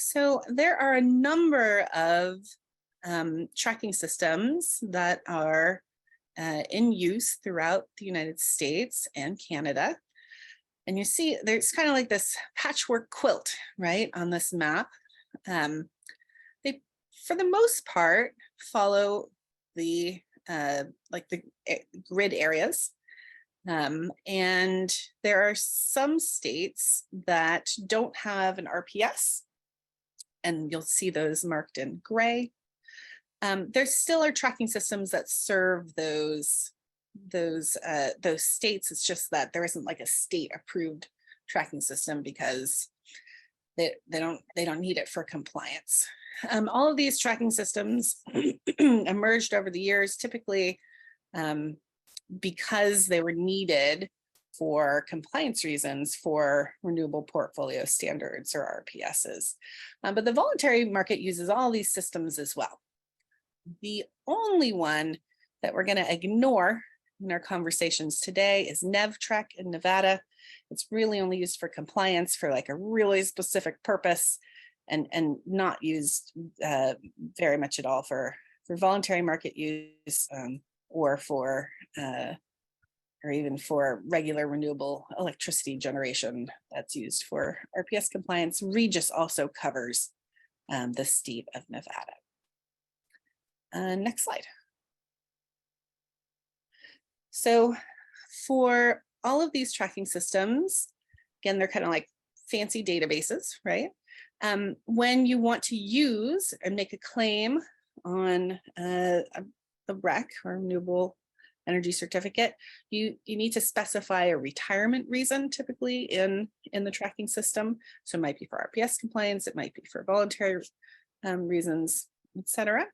So there are a number of tracking systems that are in use throughout the United States and Canada. And you see there's kind of like this patchwork quilt, right, on this map. They, for the most part, follow the grid areas. And there are some states that don't have an RPS, and you'll see those marked in gray. There still are tracking systems that serve those states. It's just that there isn't like a state approved tracking system because they don't need it for compliance. All of these tracking systems emerged over the years, typically because they were needed for compliance reasons for renewable portfolio standards or RPSs. But the voluntary market uses all these systems as well. The only one that we're going to ignore in our conversations today is NevTrek in Nevada. It's really only used for compliance for like a really specific purpose and not used very much at all for voluntary market use or even for regular renewable electricity generation that's used for RPS compliance. Regis also covers the state of Nevada. Next slide. So for all of these tracking systems, again, they're kind of like fancy databases, right? When you want to use and make a claim on a REC or renewable energy certificate, you need to specify a retirement reason typically in the tracking system. So it might be for RPS compliance, it might be for voluntary reasons, etc.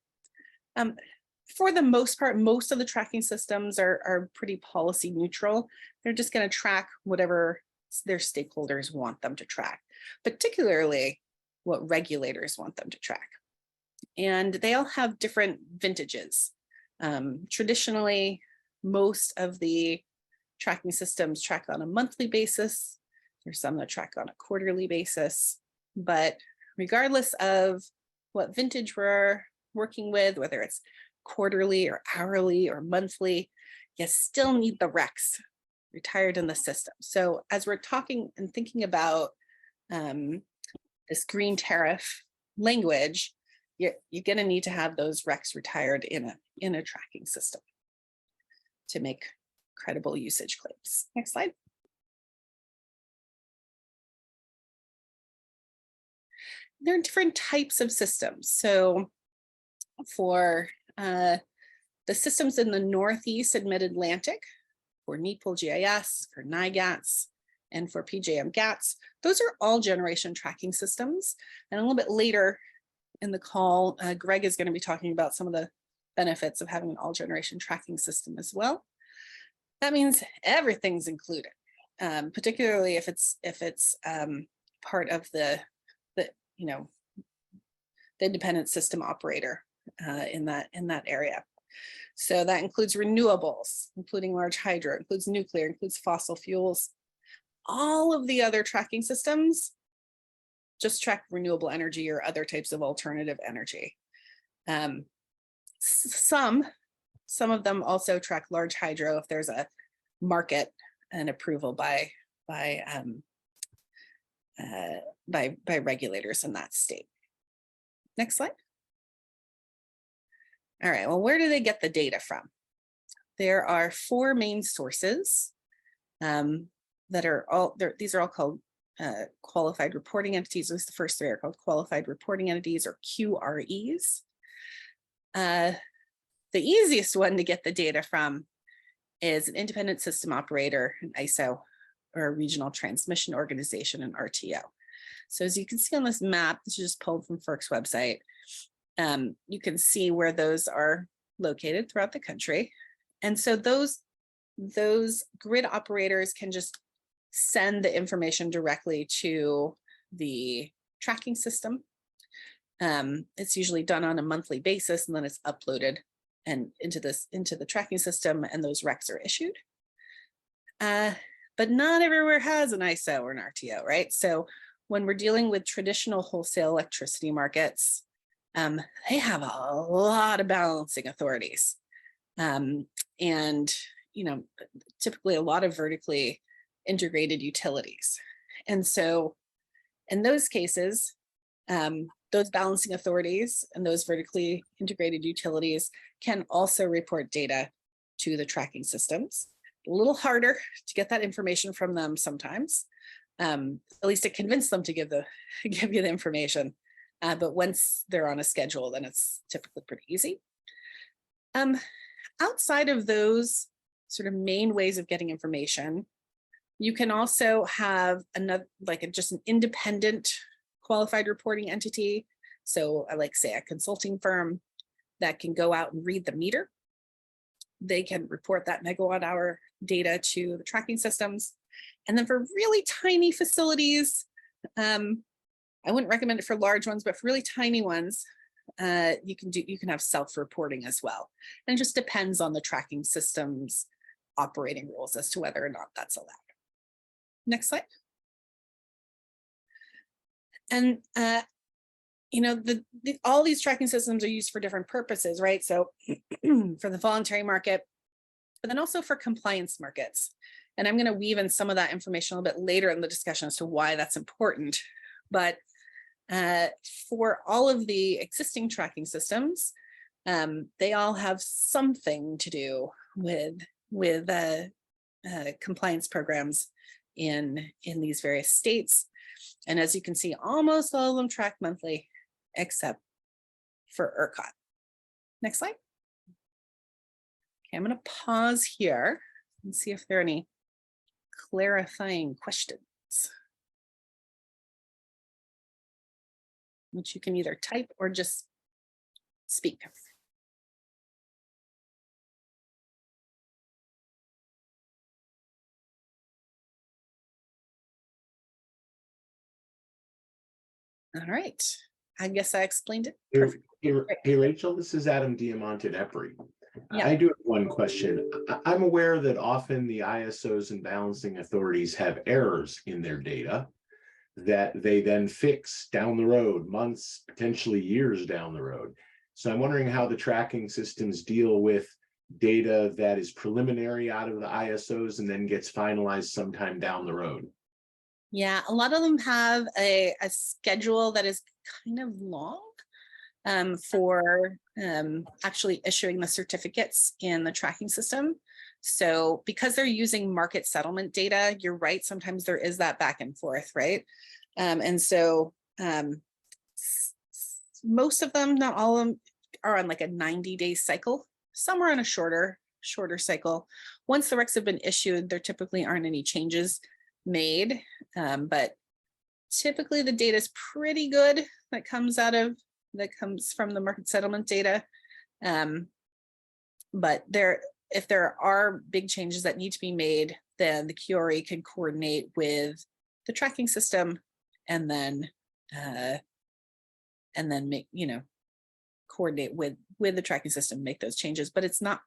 For the most part, most of the tracking systems are pretty policy neutral. They're just going to track whatever their stakeholders want them to track, particularly what regulators want them to track. And they all have different vintages. Traditionally, most of the tracking systems track on a monthly basis. There's some that track on a quarterly basis. But regardless of what vintage we're working with, whether it's quarterly or hourly or monthly, you still need the RECs retired in the system. So as we're talking and thinking about this green tariff language, you're going to need to have those RECs retired in a tracking system to make credible usage claims. Next slide. There are different types of systems. So for the systems in the Northeast and Mid-Atlantic, for NEPL GIS, for NIGATS, and for PJM GATS, those are all generation tracking systems. And a little bit later in the call, Greg is going to be talking about some of the benefits of having an all generation tracking system as well. That means everything's included, particularly if it's part of the independent system operator in that area. So that includes renewables, including large hydro, includes nuclear, includes fossil fuels. All of the other tracking systems just track renewable energy or other types of alternative energy. Some of them also track large hydro if there's a market and approval by regulators in that state. Next slide. All right, well, where do they get the data from? There are four main sources that are all, these are all called qualified reporting entities. At least the first three are called qualified reporting entities, or QREs. The easiest one to get the data from is an independent system operator, an ISO, or a regional transmission organization, an RTO. So as you can see on this map, this is just pulled from FERC's website. You can see where those are located throughout the country. And so those grid operators can just send the information directly to the tracking system. It's usually done on a monthly basis, and then it's uploaded and into the tracking system, and those RECs are issued. But not everywhere has an ISO or an RTO, right? So when we're dealing with traditional wholesale electricity markets, they have a lot of balancing authorities. And, typically a lot of vertically integrated utilities. And so in those cases, those balancing authorities and those vertically integrated utilities can also report data to the tracking systems. A little harder to get that information from them sometimes, at least to convince them to give you the information. But once they're on a schedule, then it's typically pretty easy. Outside of those sort of main ways of getting information, you can also have another, just an independent qualified reporting entity. So say a consulting firm that can go out and read the meter. They can report that megawatt hour data to the tracking systems. And then for really tiny facilities, I wouldn't recommend it for large ones, but for really tiny ones, you can have self-reporting as well. And it just depends on the tracking system's operating rules as to whether or not that's allowed. Next slide. And all these tracking systems are used for different purposes, right? So for the voluntary market, but then also for compliance markets. And I'm going to weave in some of that information a little bit later in the discussion as to why that's important. But for all of the existing tracking systems, they all have something to do with compliance programs in these various states. And as you can see, almost all of them track monthly, except for ERCOT. Next slide. Okay, I'm going to pause here and see if there are any clarifying questions, which you can either type or just speak. All right, I guess I explained it perfectly. Hey, Rachel, this is Adam Diamante at EPRI. Yeah. I do have one question. I'm aware that often the ISOs and balancing authorities have errors in their data that they then fix down the road, months, potentially years down the road. So I'm wondering how the tracking systems deal with data that is preliminary out of the ISOs and then gets finalized sometime down the road. Yeah, a lot of them have a schedule that is kind of long for actually issuing the certificates in the tracking system. So because they're using market settlement data, you're right, sometimes there is that back and forth, right? And so most of them, not all of them, are on like a 90-day cycle. Some are on a shorter cycle. Once the recs have been issued, there typically aren't any changes made, but typically the data is pretty good that comes from the market settlement data. But if there are big changes that need to be made, then the QRE can coordinate with the tracking system and then make, coordinate with the tracking system, make those changes. But it's not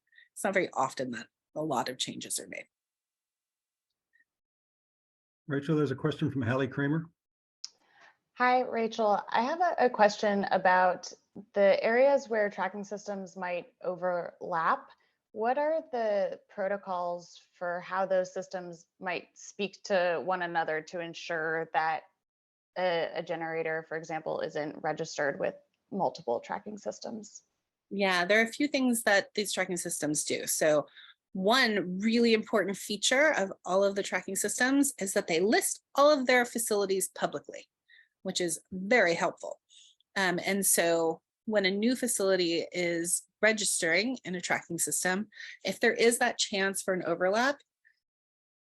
very often that a lot of changes are made. Rachel, there's a question from Hallie Kramer. Hi, Rachel. I have a question about the areas where tracking systems might overlap. What are the protocols for how those systems might speak to one another to ensure that a generator, for example, isn't registered with multiple tracking systems? Yeah, there are a few things that these tracking systems do. So one really important feature of all of the tracking systems is that they list all of their facilities publicly, which is very helpful. And so when a new facility is registering in a tracking system, if there is that chance for an overlap,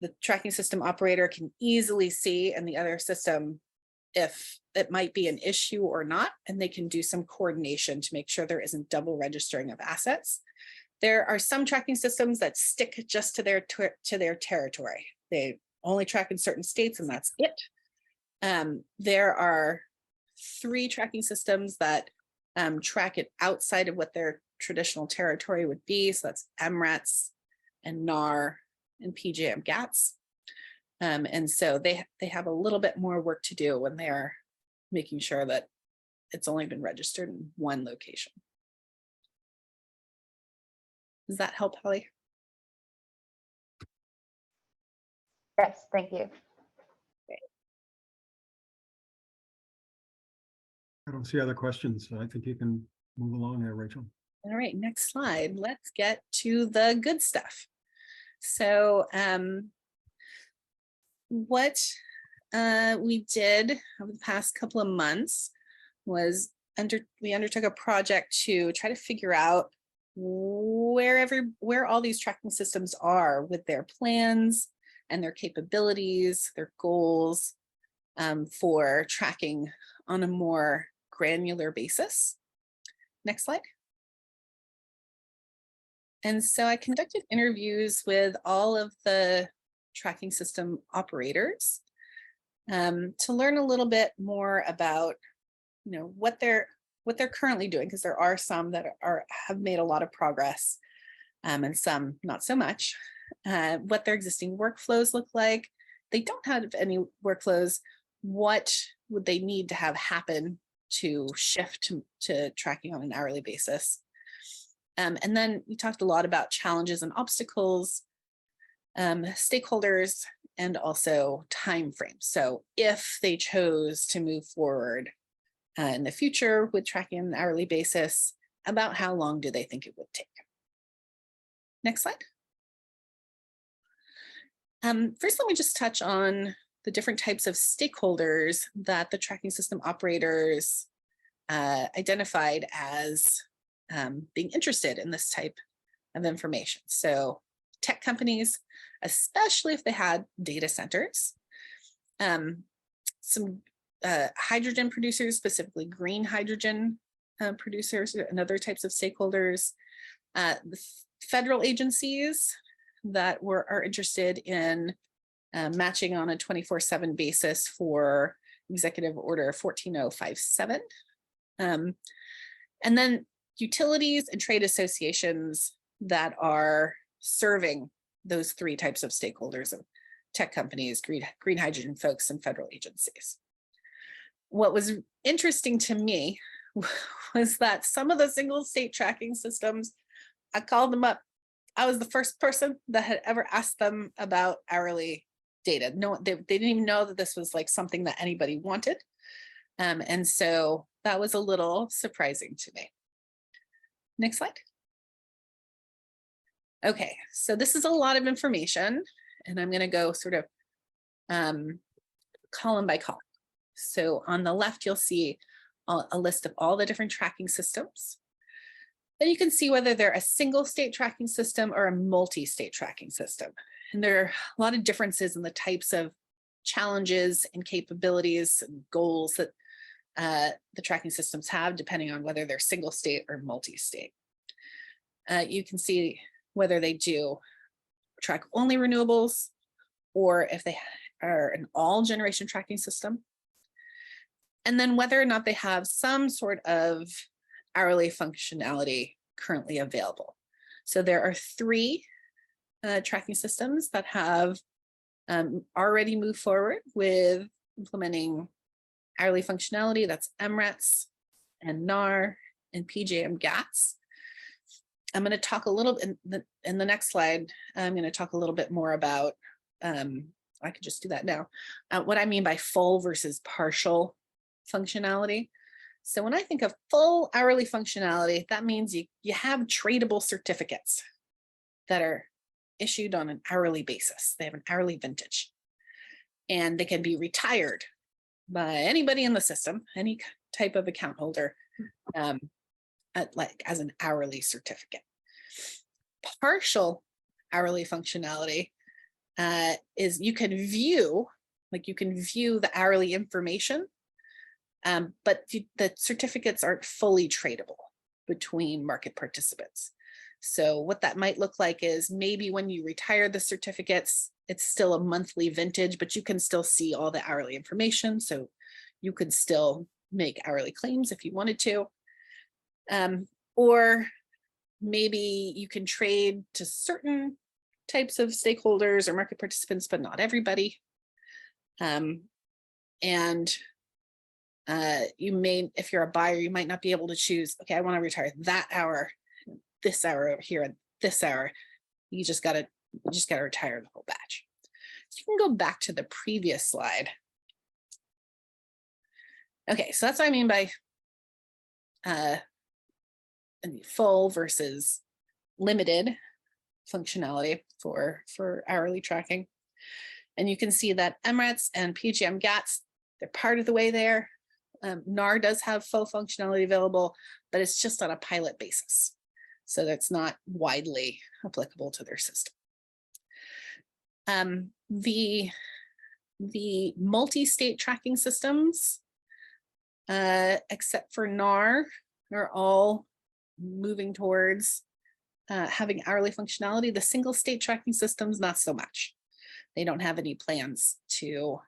the tracking system operator can easily see in the other system if it might be an issue or not, and they can do some coordination to make sure there isn't double registering of assets. There are some tracking systems that stick just to their territory. They only track in certain states and that's it. There are 3 tracking systems that track it outside of what their traditional territory would be. So that's MRETS and NAR and PJM GATS. And so they have a little bit more work to do when they're making sure that it's only been registered in one location. Does that help, Holly? Yes, thank you. I don't see other questions. I think you can move along there, Rachel. All right, next slide. Let's get to the good stuff. So what we did over the past couple of months was we undertook a project to try to figure out where all these tracking systems are with their plans and their capabilities, their goals for tracking on a more granular basis. Next slide. And so I conducted interviews with all of the tracking system operators to learn a little bit more about, what they're currently doing, because there are some that have made a lot of progress and some not so much. What their existing workflows look like. They don't have any workflows. What would they need to have happen to shift to tracking on an hourly basis? And then we talked a lot about challenges and obstacles, stakeholders, and also timeframes. So if they chose to move forward in the future with tracking on an hourly basis, about how long do they think it would take? Next slide. First, let me just touch on the different types of stakeholders that the tracking system operators identified as being interested in this type of information. So tech companies, especially if they had data centers, some hydrogen producers, specifically green hydrogen producers and other types of stakeholders, the federal agencies that are interested in matching on a 24/7 basis for Executive Order 14057. And then utilities and trade associations that are serving those three types of stakeholders of tech companies, green hydrogen folks, and federal agencies. What was interesting to me was that some of the single state tracking systems, I called them up. I was the first person that had ever asked them about hourly data. No, they didn't even know that this was like something that anybody wanted. And so that was a little surprising to me. Next slide. Okay, so this is a lot of information, and I'm going to go sort of column by column. So on the left, you'll see a list of all the different tracking systems. Then you can see whether they're a single state tracking system or a multi-state tracking system. And there are a lot of differences in the types of challenges and capabilities and goals that the tracking systems have, depending on whether they're single state or multi-state. You can see whether they do track only renewables or if they are an all generation tracking system. And then whether or not they have some sort of hourly functionality currently available. So there are three tracking systems that have already moved forward with implementing hourly functionality. That's MRETS and NAR and PJM GATS. I'm going to talk a little in the next slide. I'm going to talk a little bit more about, I could just do that now, what I mean by full versus partial functionality. So when I think of full hourly functionality, that means you have tradable certificates that are issued on an hourly basis. They have an hourly vintage, and they can be retired by anybody in the system, any type of account holder, like as an hourly certificate. Partial hourly functionality is you can view the hourly information, but the certificates aren't fully tradable between market participants. So what that might look like is maybe when you retire the certificates, it's still a monthly vintage, but you can still see all the hourly information. So you could still make hourly claims if you wanted to. Or maybe you can trade to certain types of stakeholders or market participants, but not everybody. And you may, if you're a buyer, you might not be able to choose, okay, I want to retire that hour, this hour over here, and this hour. You just gotta retire the whole batch. So you can go back to the previous slide. Okay, so that's what I mean by full versus limited functionality for hourly tracking. And you can see that MRETs and PGM GATs, they're part of the way there. NAR does have full functionality available, but it's just on a pilot basis. So that's not widely applicable to their system. The multi-state tracking systems, except for NAR, are all moving towards having hourly functionality. The single state tracking systems, not so much. They don't have any plans to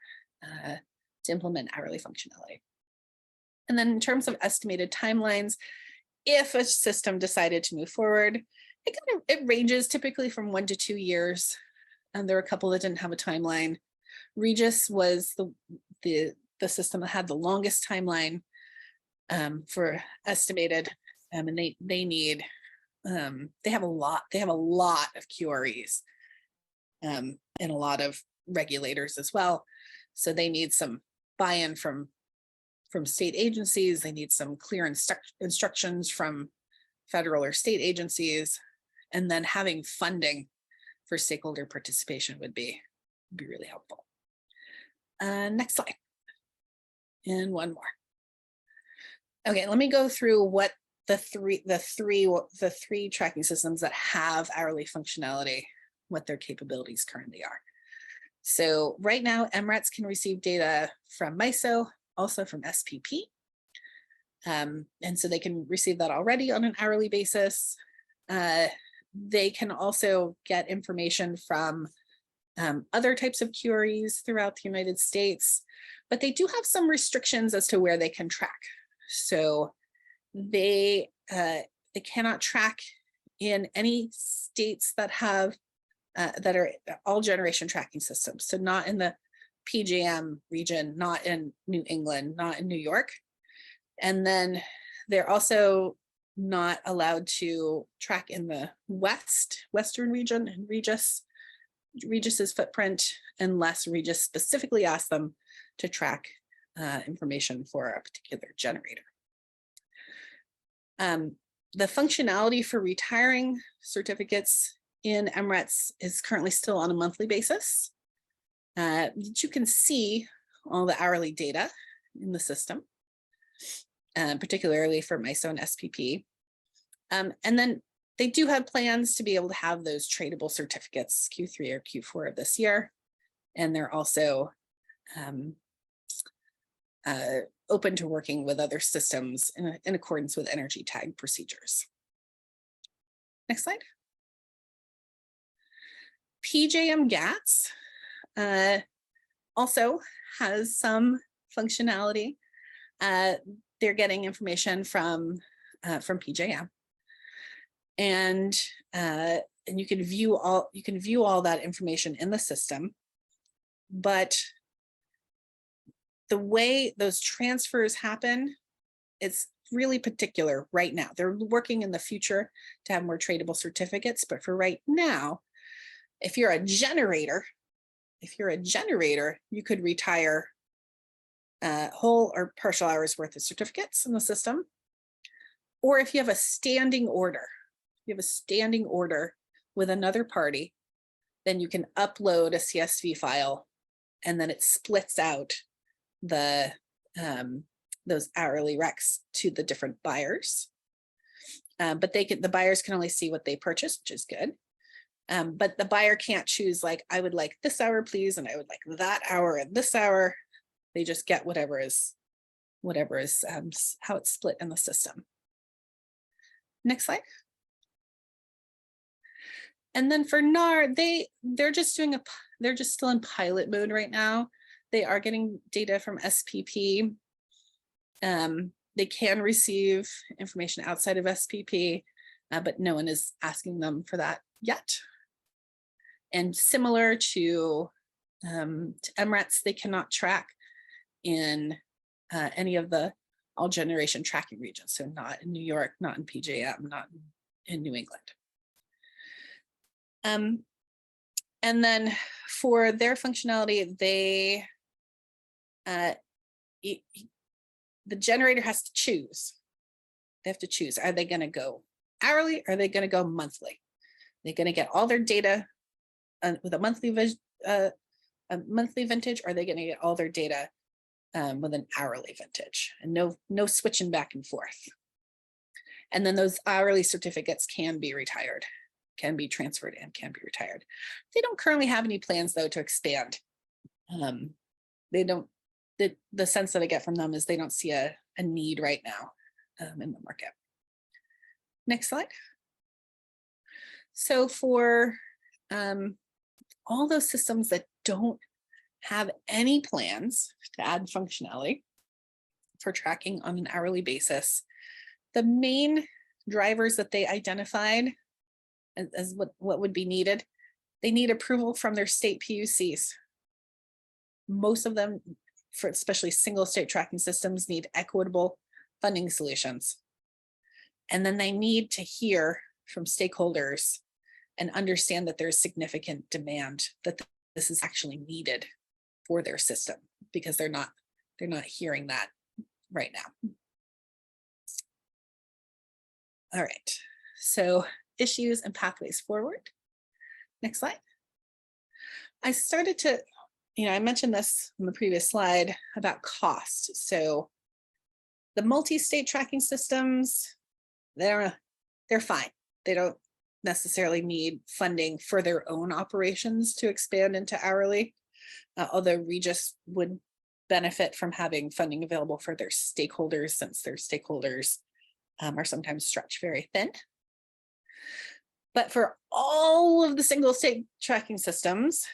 implement hourly functionality. And then in terms of estimated timelines, if a system decided to move forward, it ranges typically from 1 to 2 years. And there are a couple that didn't have a timeline. Regis was the system that had the longest timeline for estimated, and they need they have a lot of QREs and a lot of regulators as well. So they need some buy-in from state agencies. They need some clear instructions from federal or state agencies, and then having funding for stakeholder participation would be really helpful. Next slide. And one more. Okay, let me go through what the three tracking systems that have hourly functionality, what their capabilities currently are. So right now, MRETs can receive data from MISO, also from SPP. And so they can receive that already on an hourly basis. They can also get information from other types of QREs throughout the United States, but they do have some restrictions as to where they can track. So they cannot track in any states that have that are all generation tracking systems. So not in the PJM region, not in New England, not in New York. And then they're also not allowed to track in the Western region and Regis's footprint, unless Regis specifically asks them to track information for a particular generator. The functionality for retiring certificates in MRETs is currently still on a monthly basis. You can see all the hourly data in the system, particularly for MISO and SPP. And then they do have plans to be able to have those tradable certificates Q3 or Q4 of this year. And they're also open to working with other systems in accordance with energy tag procedures. Next slide. PJM GATS also has some functionality. They're getting information from PJM, and you can view all that information in the system. But the way those transfers happen, it's really particular right now. They're working in the future to have more tradable certificates, but for right now, if you're a generator, you could retire whole or partial hours worth of certificates in the system. Or if you have a standing order, with another party, then you can upload a CSV file, and then it splits out the those hourly recs to the different buyers. But the buyers can only see what they purchased, which is good. But the buyer can't choose, like, I would like this hour, please, and I would like that hour and this hour. They just get whatever is how it's split in the system. Next slide. And then for NAR, they're just still in pilot mode right now. They are getting data from SPP. They can receive information outside of SPP, but no one is asking them for that yet. And similar to To MRETs, they cannot track in any of the all generation tracking regions. So not in New York, not in PJM, not in New England. And then for their functionality, they the generator has to choose. They have to choose. Are they going to go hourly? Or are they going to go monthly? They're going to get all their data with a monthly vintage, or are they going to get all their data with an hourly vintage, and no switching back and forth. And then those hourly certificates can be retired, can be transferred, and can be retired. They don't currently have any plans though to expand. They don't, the sense that I get from them is they don't see a need right now in the market. Next slide. So for all those systems that don't have any plans to add functionality for tracking on an hourly basis, the main drivers that they identified as what would be needed, they need approval from their state PUCs. Most of them, for especially single state tracking systems, need equitable funding solutions. And then they need to hear from stakeholders and understand that there's significant demand, that this is actually needed for their system, because they're not hearing that right now. All right, so issues and pathways forward. Next slide. I started to, I mentioned this in the previous slide about cost. So the multi-state tracking systems, they're fine. They don't necessarily need funding for their own operations to expand into hourly, although Regis would benefit from having funding available for their stakeholders, since their stakeholders are sometimes stretched very thin. But for all of the single state tracking systems,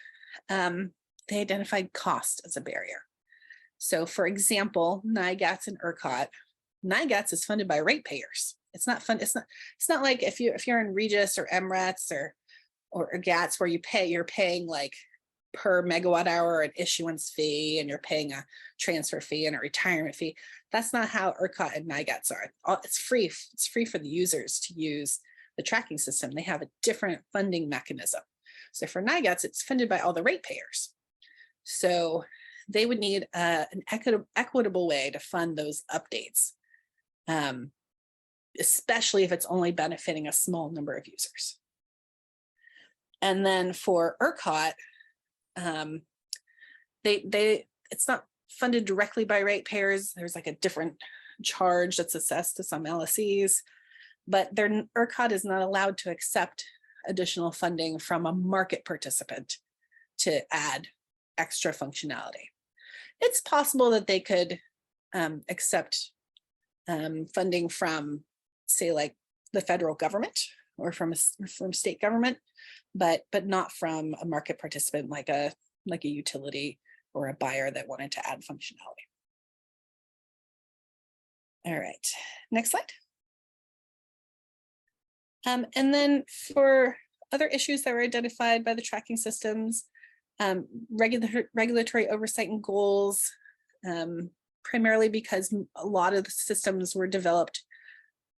they identified cost as a barrier. So for example, NIGATS and ERCOT, NIGATS is funded by ratepayers. It's not fun. It's not like if you're in Regis or MRETs or GATS, where you're paying like per megawatt hour an issuance fee, and you're paying a transfer fee and a retirement fee. That's not how ERCOT and NIGATS are. It's free. It's free for the users to use the tracking system. They have a different funding mechanism. So for NIGATS, it's funded by all the ratepayers. So they would need an equitable way to fund those updates, especially if it's only benefiting a small number of users. And then for ERCOT, it's not funded directly by ratepayers. There's like a different charge that's assessed to some LSEs, but their ERCOT is not allowed to accept additional funding from a market participant to add extra functionality. It's possible that they could accept funding from, say, like the federal government or from state government, but not from a market participant like a utility or a buyer that wanted to add functionality. All right, next slide. And then for other issues that were identified by the tracking systems, regulatory oversight and goals, primarily because a lot of the systems were developed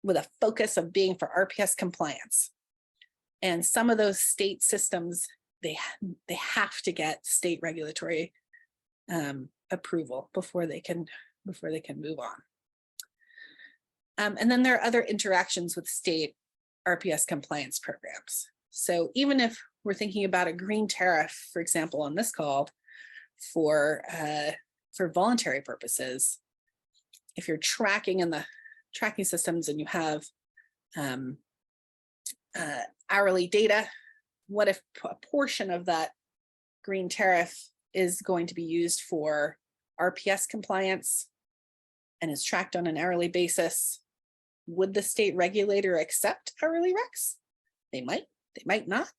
with a focus of being for RPS compliance. And some of those state systems, they have to get state regulatory approval before they can move on. And then there are other interactions with state RPS compliance programs. So even if we're thinking about a green tariff, for example, on this call for voluntary purposes, if you're tracking in the tracking systems and you have hourly data, what if a portion of that green tariff is going to be used for RPS compliance and is tracked on an hourly basis? Would the state regulator accept hourly recs? They might not.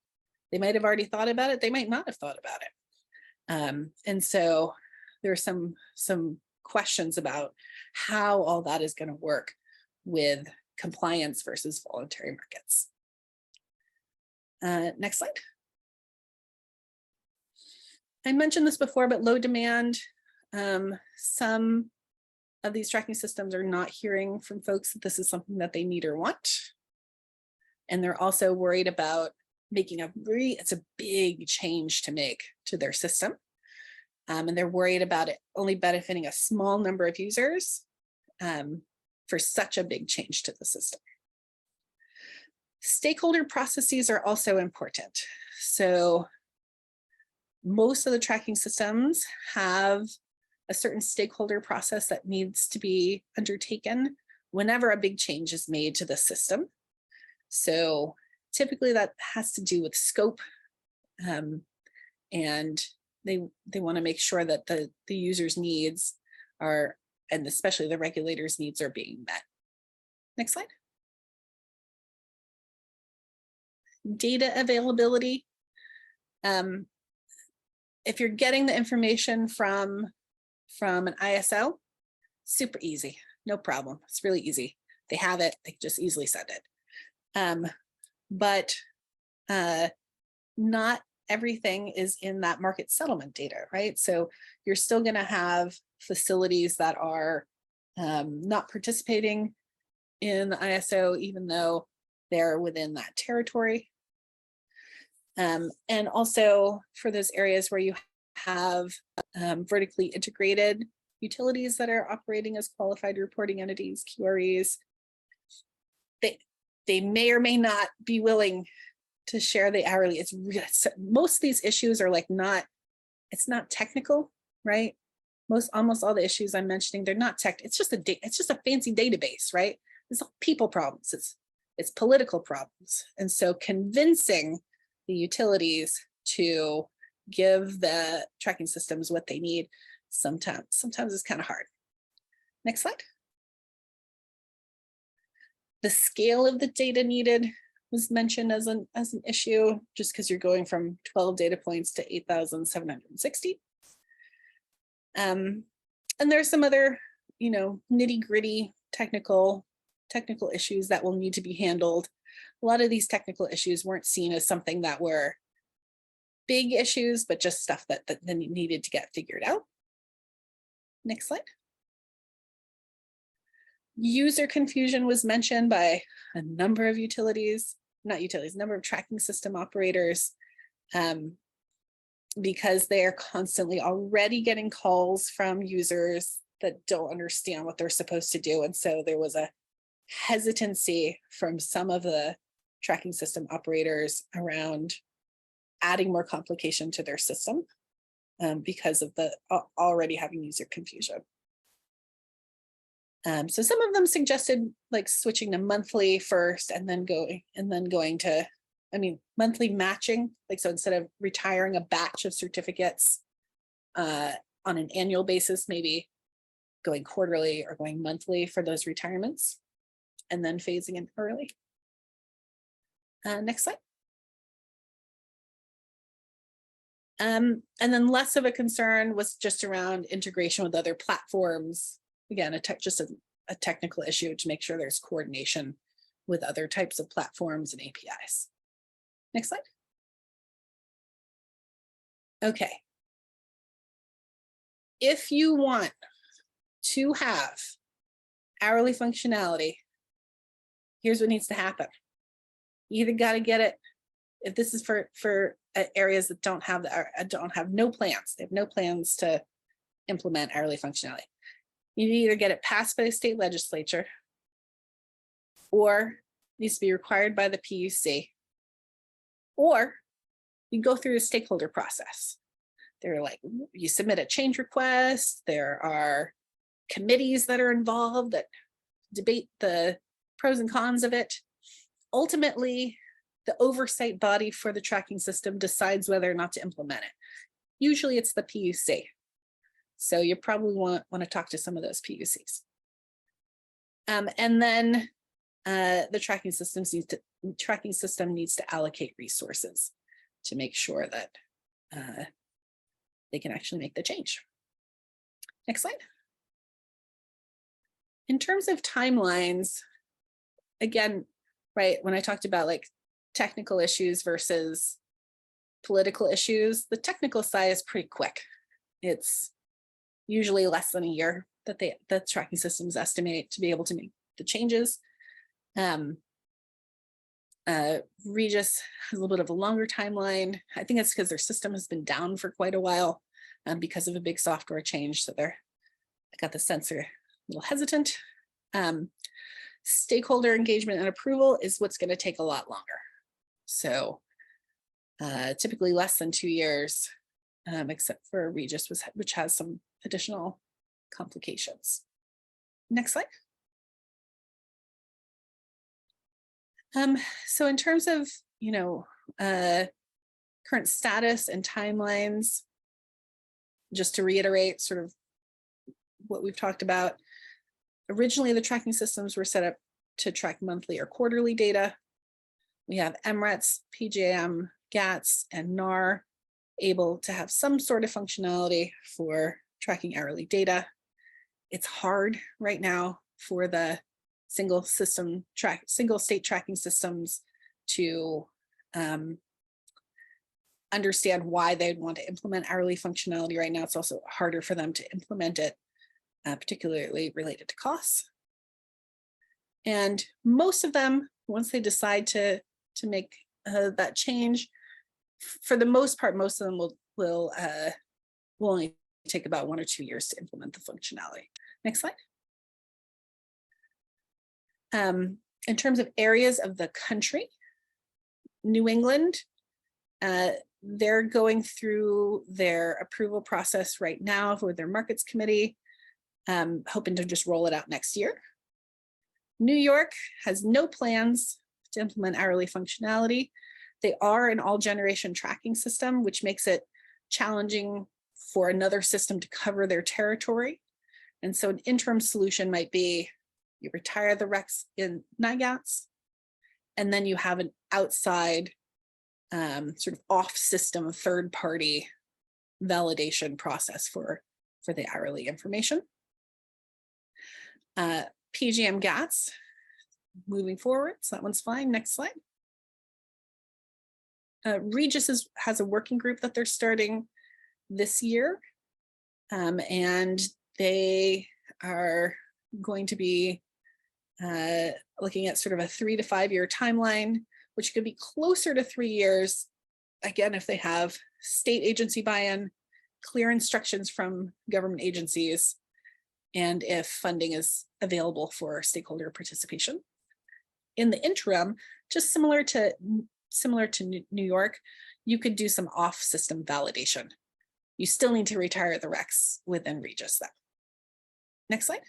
They might have already thought about it. They might not have thought about it. And so there are some questions about how all that is going to work with compliance versus voluntary markets. Next slide. I mentioned this before, but low demand. Some of these tracking systems are not hearing from folks that this is something that they need or want. And they're also worried about making it's a big change to make to their system. And they're worried about it only benefiting a small number of users for such a big change to the system. Stakeholder processes are also important. So most of the tracking systems have a certain stakeholder process that needs to be undertaken whenever a big change is made to the system. So typically that has to do with scope, and they want to make sure that the user's needs are, and especially the regulators' needs, are being met. Next slide. Data availability. If you're getting the information from an ISO, super easy, no problem. It's really easy. They have it, they just easily send it. But not everything is in that market settlement data, right? So you're still going to have facilities that are not participating in the ISO, even though they're within that territory. And also for those areas where you have vertically integrated utilities that are operating as qualified reporting entities, QREs, they may or may not be willing to share the hourly. Most of these issues are like it's not technical, right? Almost all the issues I'm mentioning, they're not tech. It's just a fancy database, right? It's all people problems. It's political problems. And so convincing the utilities to give the tracking systems what they need sometimes it's kind of hard. Next slide. The scale of the data needed was mentioned as an issue, just because you're going from 12 data points to 8,760. And there's some other, nitty-gritty technical issues that will need to be handled. A lot of these technical issues weren't seen as something that were big issues, but just stuff that needed to get figured out. Next slide. User confusion was mentioned by a number of number of tracking system operators, because they are constantly already getting calls from users that don't understand what they're supposed to do. And so there was a hesitancy from some of the tracking system operators around adding more complication to their system because of the already having user confusion. So some of them suggested like switching to monthly first and then going to, monthly matching. Like, so instead of retiring a batch of certificates on an annual basis, maybe going quarterly or going monthly for those retirements and then phasing in early. Next slide. And then less of a concern was just around integration with other platforms. Again, just a technical issue to make sure there's coordination with other types of platforms and APIs. Next slide. Okay. If you want to have hourly functionality, here's what needs to happen. You either got to get it, if this is for areas that don't have no plans, they have no plans to implement hourly functionality. You either get it passed by the state legislature or needs to be required by the PUC, or you go through a stakeholder process. They're like, you submit a change request, there are committees that are involved that debate the pros and cons of it. Ultimately, the oversight body for the tracking system decides whether or not to implement it. Usually it's the PUC. So you probably want to talk to some of those PUCs. And then the tracking system needs to allocate resources to make sure that they can actually make the change. Next slide. In terms of timelines, again, right, when I talked about like technical issues versus political issues, the technical side is pretty quick. It's usually less than a year that the tracking systems estimate to be able to make the changes. Regis has a little bit of a longer timeline. I think it's because their system has been down for quite a while because of a big software change. So I got the sense they're a little hesitant. Stakeholder engagement and approval is what's going to take a lot longer. So typically less than 2 years, except for Regis, which has some additional complications. Next slide. So in terms of, current status and timelines, just to reiterate sort of what we've talked about, originally the tracking systems were set up to track monthly or quarterly data. We have MRETs, PJM, GATS, and NAR able to have some sort of functionality for tracking hourly data. It's hard right now for the single state tracking systems to understand why they'd want to implement hourly functionality right now. It's also harder for them to implement it, particularly related to costs. And most of them, once they decide to make that change, for the most part, most of them will only take about 1 or 2 years to implement the functionality. Next slide. In terms of areas of the country, New England, they're going through their approval process right now for their markets committee, hoping to just roll it out next year. New York has no plans to implement hourly functionality. They are an all generation tracking system, which makes it challenging for another system to cover their territory. And so an interim solution might be you retire the RECs in NIGATs, and then you have an outside sort of off-system third-party validation process for the hourly information. PGM GATS, moving forward, so that one's fine. Next slide. Regis has a working group that they're starting this year, and they are going to be looking at sort of a 3 to 5 year timeline, which could be closer to 3 years, again, if they have state agency buy-in, clear instructions from government agencies, and if funding is available for stakeholder participation. In the interim, just similar to New York, you could do some off-system validation. You still need to retire the RECs within Regis though. Next slide.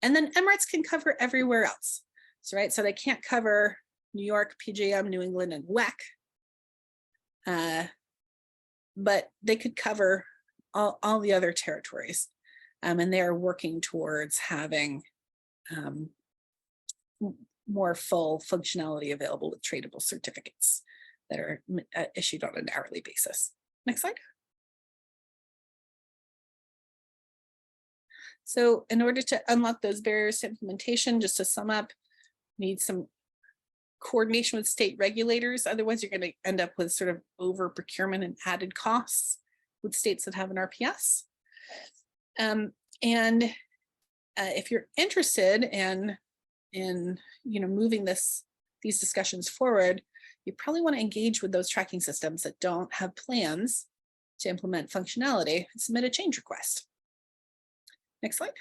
And then MRETs can cover everywhere else. So, right, so they can't cover New York, PJM, New England, and WEC, but they could cover all the other territories. And they are working towards having more full functionality available with tradable certificates that are issued on an hourly basis. Next slide. So in order to unlock those barriers to implementation, just to sum up, need some coordination with state regulators. Otherwise, you're going to end up with sort of over procurement and added costs with states that have an RPS. And if you're interested in moving these discussions forward, you probably want to engage with those tracking systems that don't have plans to implement functionality and submit a change request. Next slide.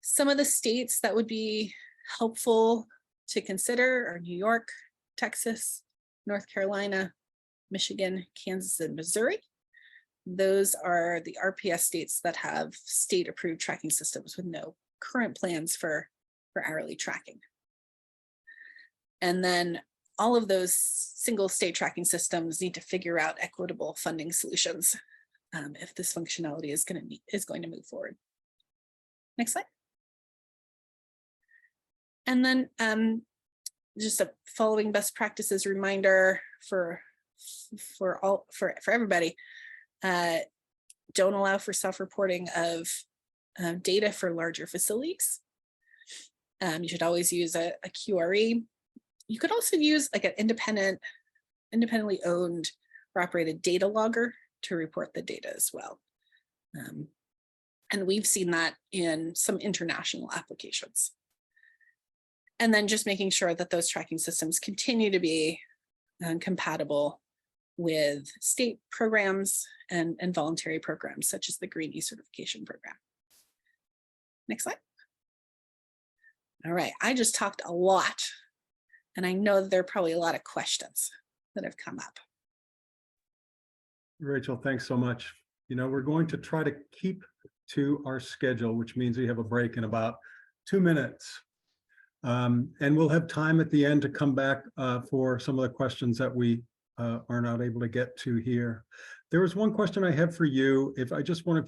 Some of the states that would be helpful to consider are New York, Texas, North Carolina, Michigan, Kansas, and Missouri. Those are the RPS states that have state-approved tracking systems with no current plans for hourly tracking. And then all of those single state tracking systems need to figure out equitable funding solutions if this functionality is going to move forward. Next slide. And then just a following best practices reminder for everybody. Don't allow for self-reporting of data for larger facilities. You should always use a QRE. You could also use like an independently owned or operated data logger to report the data as well. And we've seen that in some international applications. And then just making sure that those tracking systems continue to be compatible with state programs and voluntary programs, such as the Green E-certification program. Next slide. All right, I just talked a lot, and I know that there are probably a lot of questions that have come up. Rachel, thanks so much. You know, we're going to try to keep to our schedule, which means we have a break in about 2 minutes. And we'll have time at the end to come back for some of the questions that we are not able to get to here. There was one question I have for you. If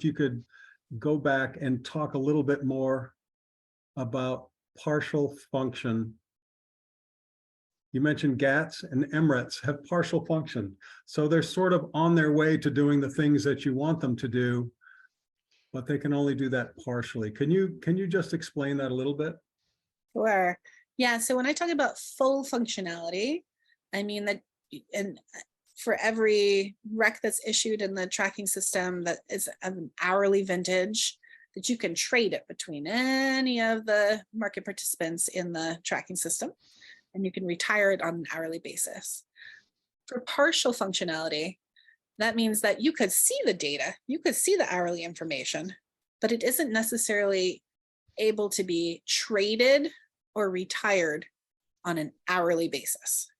you could go back and talk a little bit more about partial function. You mentioned GATS and MRETs have partial function. So they're sort of on their way to doing the things that you want them to do, but they can only do that partially. Can you just explain that a little bit? Sure. Yeah, so when I talk about full functionality, I mean that for every rec that's issued in the tracking system that is of an hourly vintage, that you can trade it between any of the market participants in the tracking system, and you can retire it on an hourly basis. For partial functionality, that means that you could see the data, you could see the hourly information, but it isn't necessarily able to be traded or retired on an hourly basis.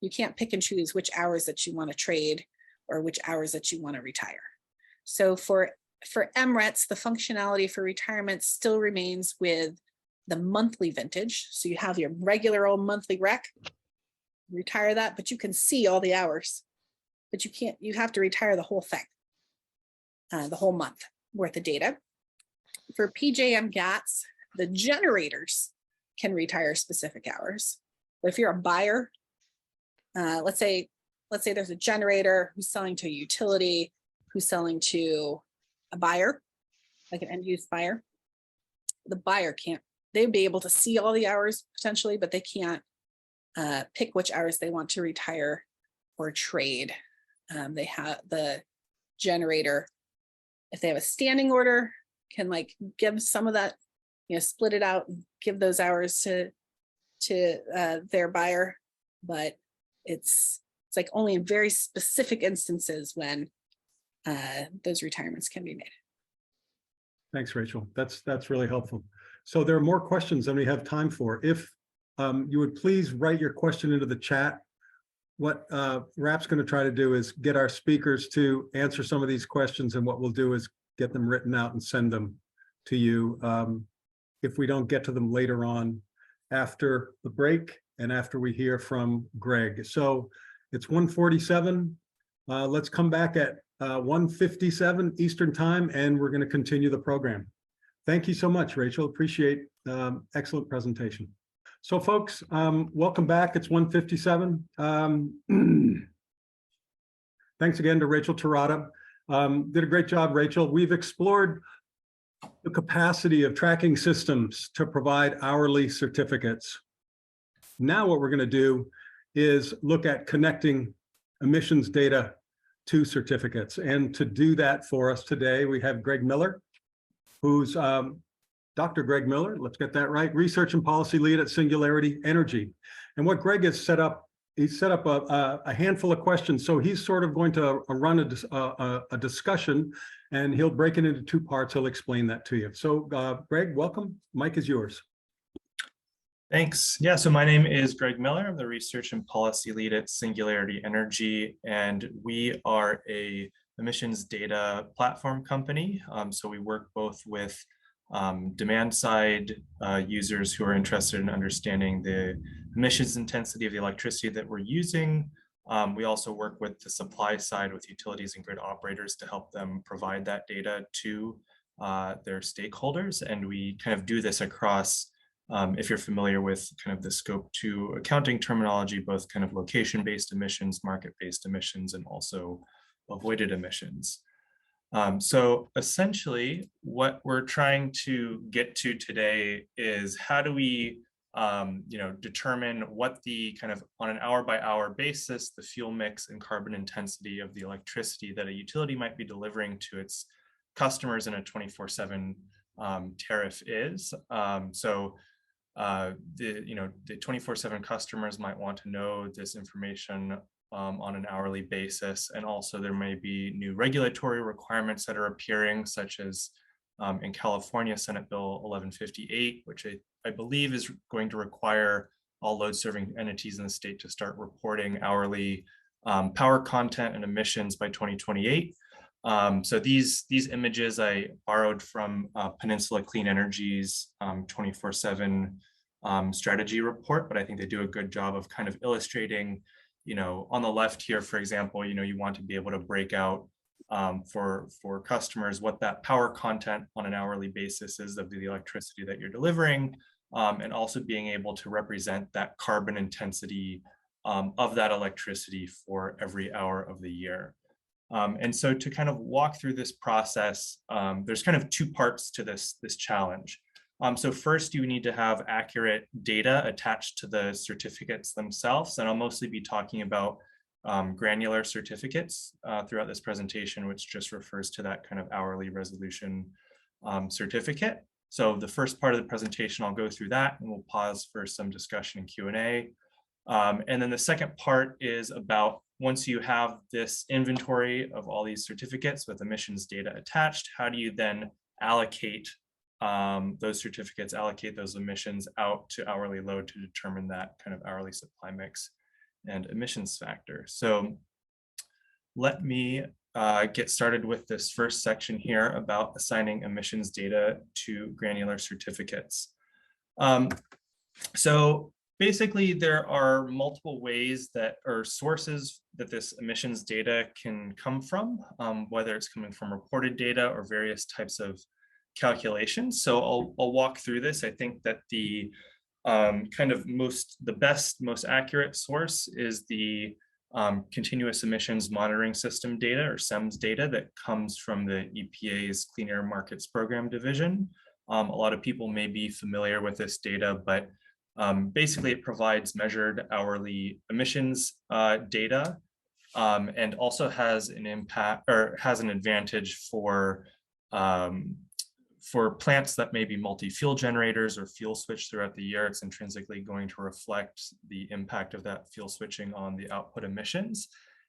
You can't pick and choose which hours that you want to trade or which hours that you want to retire. So for MRETs, the functionality for retirement still remains with the monthly vintage. So you have your regular old monthly rec, retire that, but you can see all the hours, but you have to retire the whole thing, the whole month worth of data. For PJM GATS, the generators can retire specific hours. But if you're a buyer, let's say there's a generator who's selling to a utility, who's selling to a buyer, like an end use buyer, the buyer can't, they'd be able to see all the hours potentially, but they can't pick which hours they want to retire or trade. They have the generator, if they have a standing order, can like give some of that, split it out and give those hours to their buyer, but it's like only in very specific instances when those retirements can be made. Thanks, Rachel. That's really helpful. So there are more questions than we have time for. If you would please write your question into the chat. What RAP's going to try to do is get our speakers to answer some of these questions, and what we'll do is get them written out and send them to you if we don't get to them later on after the break and after we hear from Greg. So it's 1:47. Let's come back at 1:57 Eastern time, and we're going to continue the program. Thank you so much, Rachel. Appreciate excellent presentation. So folks, welcome back. It's 1:57. Thanks again to Rachel Terada. Did a great job, Rachel. We've explored the capacity of tracking systems to provide hourly certificates. Now what we're going to do is look at connecting emissions data to certificates. And to do that for us today, we have Greg Miller, who's Dr. Greg Miller, let's get that right, Research and Policy Lead at Singularity Energy. And what Greg has set up, he's set up a handful of questions. So he's sort of going to run a discussion, and he'll break it into two parts. He'll explain that to you. So Greg, welcome. Mic is yours. Thanks. Yeah, so my name is Greg Miller. I'm the Research and Policy Lead at Singularity Energy, and we are a emissions data platform company. So we work both with demand side users who are interested in understanding the emissions intensity of the electricity that we're using. We also work with the supply side with utilities and grid operators to help them provide that data to their stakeholders. And we kind of do this across, if you're familiar with kind of the scope 2 accounting terminology, both kind of location-based emissions, market-based emissions, and also avoided emissions. So essentially, what we're trying to get to today is how do we determine what the kind of on an hour by hour basis, the fuel mix and carbon intensity of the electricity that a utility might be delivering to its customers in a 24/7 tariff is. The 24/7 customers might want to know this information on an hourly basis. And also there may be new regulatory requirements that are appearing, such as in California, Senate Bill 1158, which I believe is going to require all load serving entities in the state to start reporting hourly power content and emissions by 2028. So these images I borrowed from Peninsula Clean Energy's 24/7 strategy report, but I think they do a good job of kind of illustrating, on the left here, for example, you want to be able to break out for customers what that power content on an hourly basis is of the electricity that you're delivering, and also being able to represent that carbon intensity of that electricity for every hour of the year. And so to kind of walk through this process, there's kind of two parts to this challenge. So first, you need to have accurate data attached to the certificates themselves. And I'll mostly be talking about granular certificates throughout this presentation, which just refers to that kind of hourly resolution certificate. So the first part of the presentation, I'll go through that and we'll pause for some discussion and Q&A. And then the second part is about once you have this inventory of all these certificates with emissions data attached, how do you then allocate those certificates, allocate those emissions out to hourly load to determine that kind of hourly supply mix and emissions factor. So let me get started with this first section here about assigning emissions data to granular certificates. So basically, there are multiple ways that or sources that this emissions data can come from, whether it's coming from reported data or various types of calculations. So I'll walk through this. I think that the best, most accurate source is the continuous emissions monitoring system data, or CEMS data, that comes from the EPA's Clean Air Markets Program division. A lot of people may be familiar with this data, but basically it provides measured hourly emissions data, and also has an impact or has an advantage for plants that may be multi-fuel generators or fuel switch throughout the year. It's intrinsically going to reflect the impact of that fuel switching on the output emissions.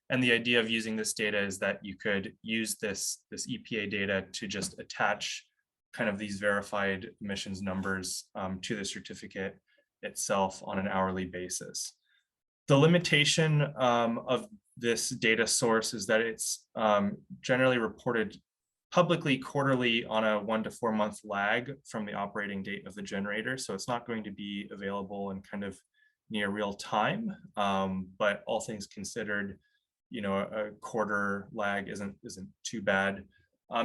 And the idea of using this data is that you could use this EPA data to just attach kind of these verified emissions numbers to the certificate itself on an hourly basis. The limitation of this data source is that it's generally reported publicly quarterly on a 1 to 4 month lag from the operating date of the generator. So it's not going to be available in kind of near real time, but all things considered, a quarter lag isn't too bad.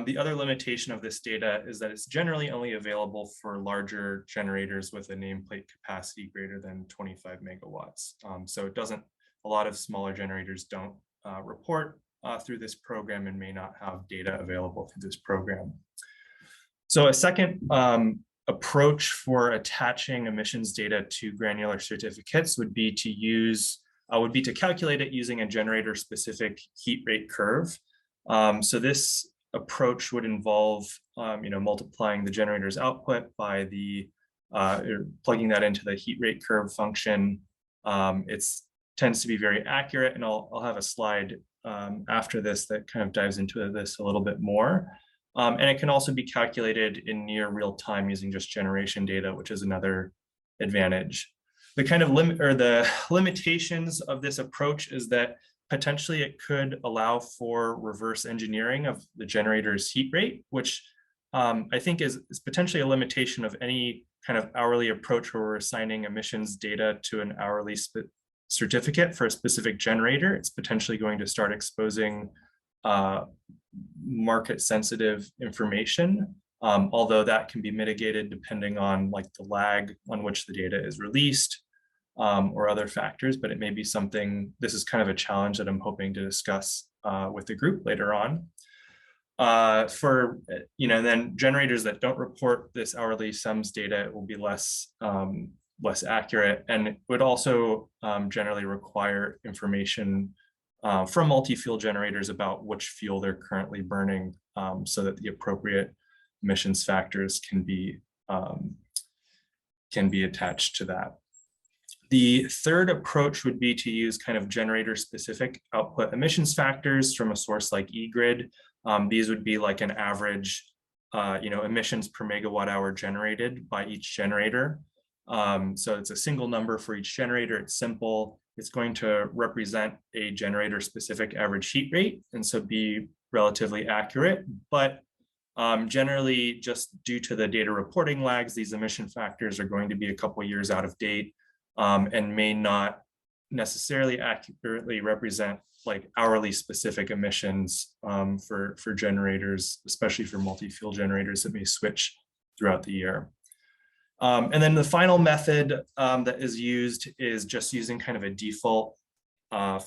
The other limitation of this data is that it's generally only available for larger generators with a nameplate capacity greater than 25 megawatts. So a lot of smaller generators don't report through this program and may not have data available through this program. So a second approach for attaching emissions data to granular certificates would be to calculate it using a generator specific heat rate curve. So this approach would involve multiplying the generator's output by plugging that into the heat rate curve function. It tends to be very accurate, and I'll have a slide after this that kind of dives into this a little bit more. And it can also be calculated in near real time using just generation data, which is another advantage. The kind of the limitations of this approach is that potentially it could allow for reverse engineering of the generator's heat rate, which I think is potentially a limitation of any kind of hourly approach where we're assigning emissions data to an hourly certificate for a specific generator. It's potentially going to start exposing market sensitive information, although that can be mitigated depending on the lag on which the data is released or other factors, but it may be something, this is kind of a challenge that I'm hoping to discuss with the group later on. For, then generators that don't report this hourly sums data, it will be less accurate, and it would also generally require information from multi-fuel generators about which fuel they're currently burning, so that the appropriate emissions factors can be attached to that. The third approach would be to use kind of generator-specific output emissions factors from a source like eGrid. These would be like an average, emissions per megawatt hour generated by each generator. So it's a single number for each generator. It's simple. It's going to represent a generator-specific average heat rate, and so be relatively accurate. But generally, just due to the data reporting lags, these emission factors are going to be a couple of years out of date, and may not necessarily accurately represent like hourly specific emissions for generators, especially for multi-fuel generators that may switch throughout the year. And then the final method that is used is just using kind of a default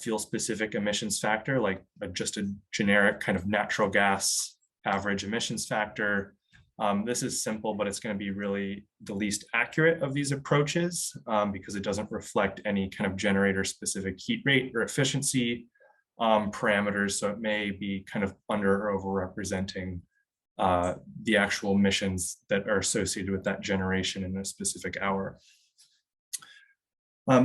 fuel specific emissions factor, like just a generic kind of natural gas average emissions factor. This is simple, but it's going to be really the least accurate of these approaches because it doesn't reflect any kind of generator specific heat rate or efficiency parameters. So it may be kind of under or overrepresenting the actual emissions that are associated with that generation in a specific hour.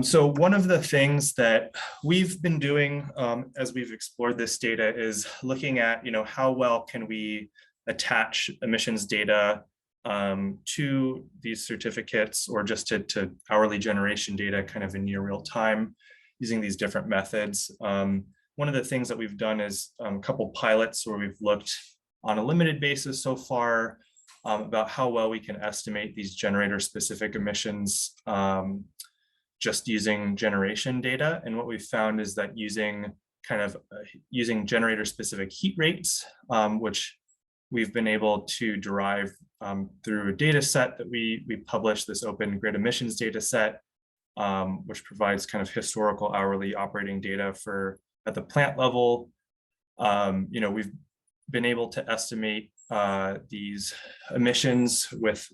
So one of the things that we've been doing as we've explored this data is looking at, how well can we attach emissions data to these certificates, or just to hourly generation data kind of in near real time using these different methods. One of the things that we've done is a couple pilots where we've looked on a limited basis so far about how well we can estimate these generator specific emissions just using generation data. And what we've found is that using generator specific heat rates, which we've been able to derive through a data set that we published, this open grid emissions data set, which provides kind of historical hourly operating data at the plant level. We've been able to estimate these emissions with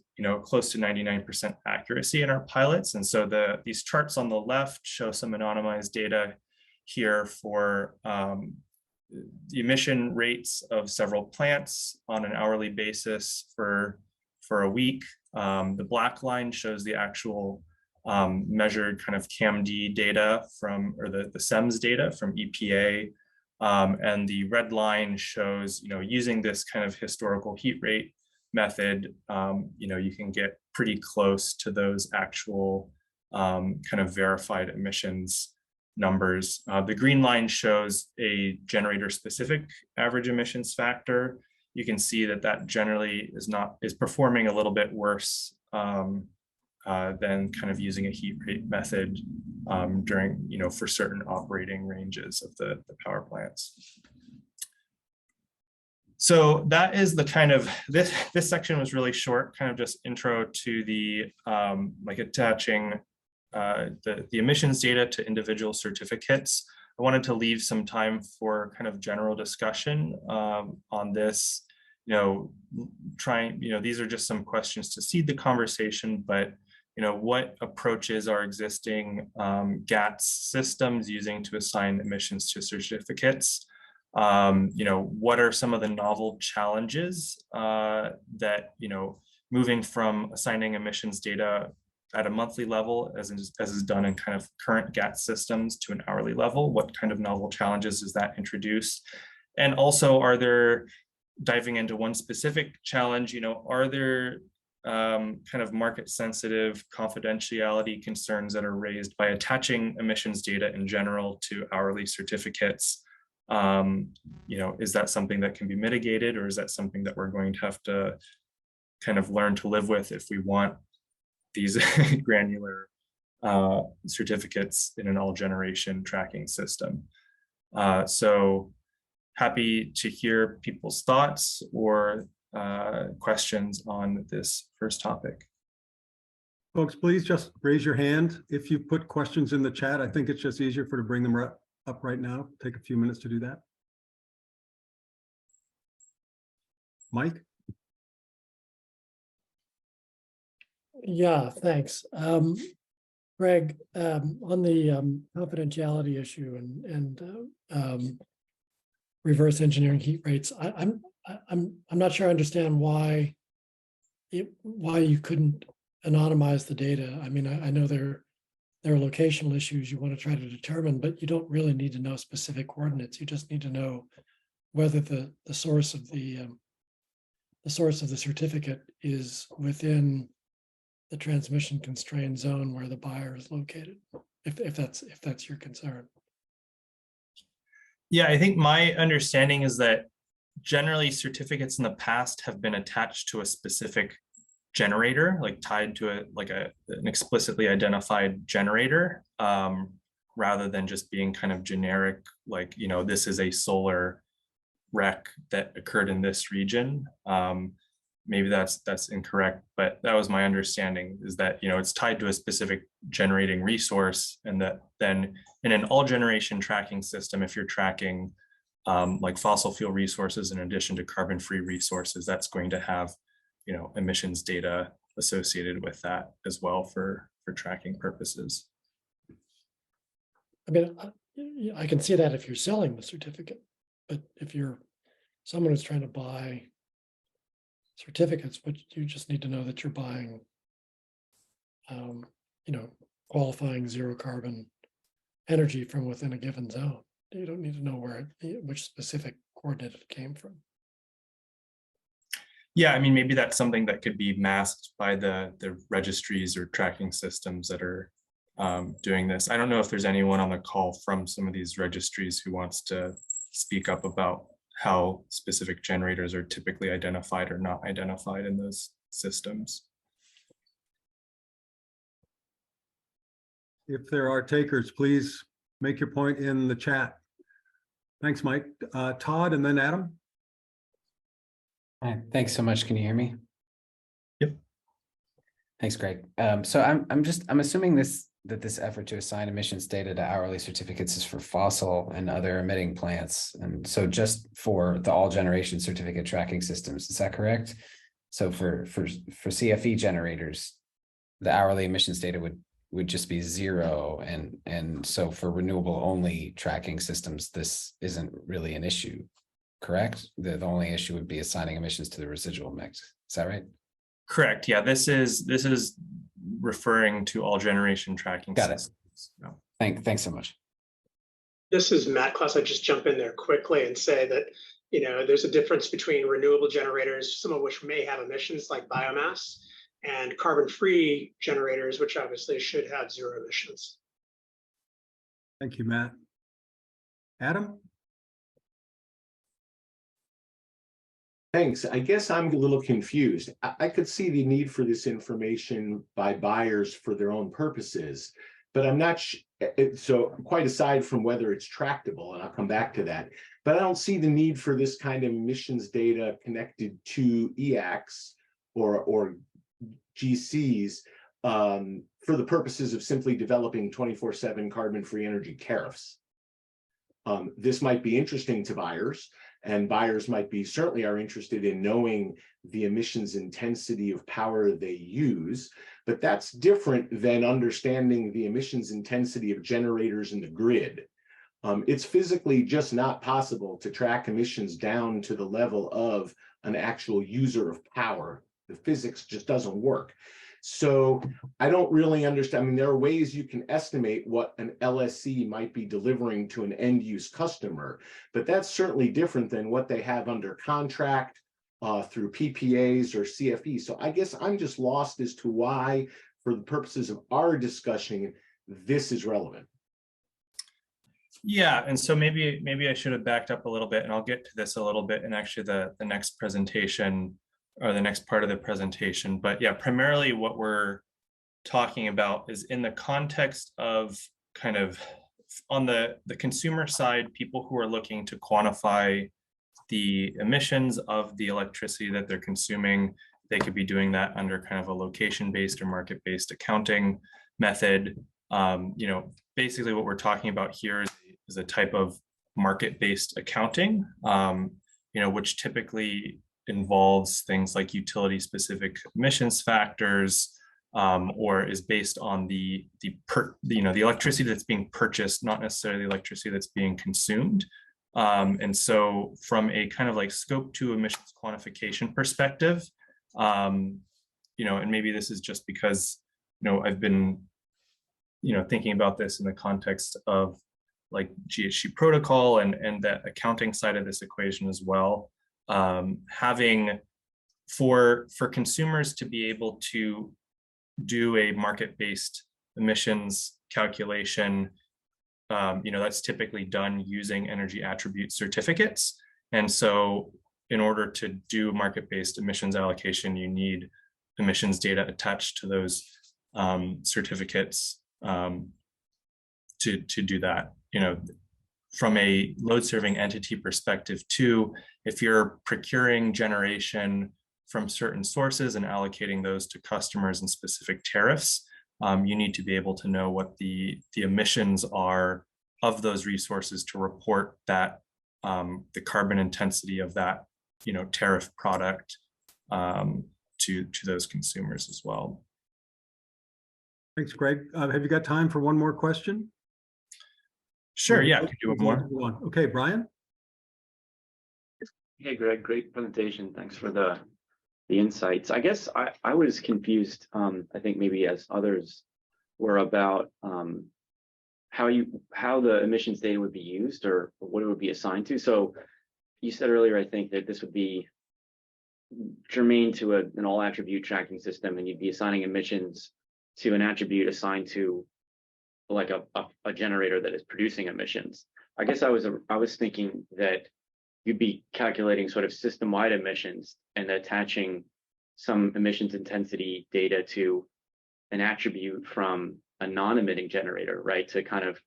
close to 99% accuracy in our pilots. And so these charts on the left show some anonymized data here for the emission rates of several plants on an hourly basis for a week. The black line shows the actual measured kind of CAMD data or the SEMS data from EPA. And the red line shows, using this kind of historical heat rate method, you can get pretty close to those actual kind of verified emissions numbers. The green line shows a generator specific average emissions factor. You can see that generally is performing a little bit worse than kind of using a heat rate method during, for certain operating ranges of the power plants. So that is the kind of, this section was really short, kind of just intro to the like attaching the emissions data to individual certificates. I wanted to leave some time for kind of general discussion on this. These are just some questions to seed the conversation, but what approaches are existing GATS systems using to assign emissions to certificates? What are some of the novel challenges that, moving from assigning emissions data at a monthly level, as is done in kind of current GATS systems, to an hourly level? What kind of novel challenges does that introduce? And also, are there, diving into one specific challenge, are there kind of market sensitive confidentiality concerns that are raised by attaching emissions data in general to hourly certificates? Is that something that can be mitigated, or is that something that we're going to have to kind of learn to live with if we want these granular certificates in an all generation tracking system? So happy to hear people's thoughts or questions on this first topic. Folks, please just raise your hand if you put questions in the chat. I think it's just easier to bring them up right now. Take a few minutes to do that. Mike? Yeah, thanks. Greg, on the confidentiality issue and reverse engineering heat rates, I'm not sure I understand why you couldn't anonymize the data. I mean, I know there are locational issues you want to try to determine, but you don't really need to know specific coordinates. You just need to know whether the source of the certificate is within the transmission constrained zone where the buyer is located, if that's your concern. Yeah, I think my understanding is that generally certificates in the past have been attached to a specific generator, like tied to an explicitly identified generator, rather than just being kind of generic, like, you know, this is a solar wreck that occurred in this region. Maybe that's incorrect, but that was my understanding, is that, you know, it's tied to a specific generating resource, and that then in an all generation tracking system, if you're tracking like fossil fuel resources in addition to carbon free resources, that's going to have, you know, emissions data associated with that as well for tracking purposes. I mean, I can see that if you're selling the certificate, but if you're someone who's trying to buy certificates, but you just need to know that you're buying, you know, qualifying zero carbon energy from within a given zone. You don't need to know which specific coordinate it came from. Yeah, I mean, maybe that's something that could be masked by the registries or tracking systems that are doing this. I don't know if there's anyone on the call from some of these registries who wants to speak up about how specific generators are typically identified or not identified in those systems. If there are takers, please make your point in the chat. Thanks, Mike. Todd and then Adam. Hi, thanks so much. Can you hear me? Yep. Thanks, Greg. So I'm assuming that this effort to assign emissions data to hourly certificates is for fossil and other emitting plants. And so just for the all generation certificate tracking systems, is that correct? So for CFE generators, the hourly emissions data would just be 0. And so for renewable only tracking systems, this isn't really an issue, correct? The only issue would be assigning emissions to the residual mix. Is that right? Correct. Yeah, this is referring to all generation tracking Got systems. it. No. Thanks so much. This is Matt Klaus. I'd just jump in there quickly and say that, you know, there's a difference between renewable generators, some of which may have emissions like biomass, and carbon-free generators, which obviously should have 0 emissions. Thank you, Matt. Adam? Thanks. I guess I'm a little confused. I could see the need for this information by buyers for their own purposes, but I'm not so quite aside from whether it's tractable, and I'll come back to that, but I don't see the need for this kind of emissions data connected to EACs or GCs for the purposes of simply developing 24/7 carbon-free energy tariffs. This might be interesting to buyers, and buyers might be certainly are interested in knowing the emissions intensity of power they use, but that's different than understanding the emissions intensity of generators in the grid. It's physically just not possible to track emissions down to the level of an actual user of power. The physics just doesn't work. So I don't really understand. I mean, there are ways you can estimate what an LSC might be delivering to an end use customer, but that's certainly different than what they have under contract through PPAs or CFE. So I guess I'm just lost as to why, for the purposes of our discussion, this is relevant. Yeah, and so maybe I should have backed up a little bit, and I'll get to this a little bit in actually the next presentation, or the next part of the presentation. But yeah, primarily what we're talking about is in the context of kind of on the consumer side, people who are looking to quantify the emissions of the electricity that they're consuming. They could be doing that under kind of a location-based or market-based accounting method. You know, basically what we're talking about here is a type of market-based accounting, you know, which typically involves things like utility specific emissions factors, or is based on the electricity that's being purchased, not necessarily the electricity that's being consumed. And so from a kind of like scope 2 emissions quantification perspective, and maybe this is just because, I've been, thinking about this in the context of like GHG protocol and that accounting side of this equation as well. Having for consumers to be able to do a market-based emissions calculation, that's typically done using energy attribute certificates. And so in order to do market-based emissions allocation, you need emissions data attached to those certificates to do that. From a load serving entity perspective too, if you're procuring generation from certain sources and allocating those to customers in specific tariffs, you need to be able to know what the emissions are of those resources to report that the carbon intensity of that tariff product to those consumers as well. Thanks, Greg. Have you got time for one more question? Sure, yeah, I can do one more. Okay, Brian. Hey, Greg, great presentation. Thanks for the insights. I guess I was confused, I think maybe as others were, about how the emissions data would be used or what it would be assigned to. So you said earlier, I think, that this would be germane to an all attribute tracking system, and you'd be assigning emissions to an attribute assigned to like a generator that is producing emissions. I guess I was thinking that you'd be calculating sort of system-wide emissions and attaching some emissions intensity data to an attribute from a non-emitting generator, right? To kind of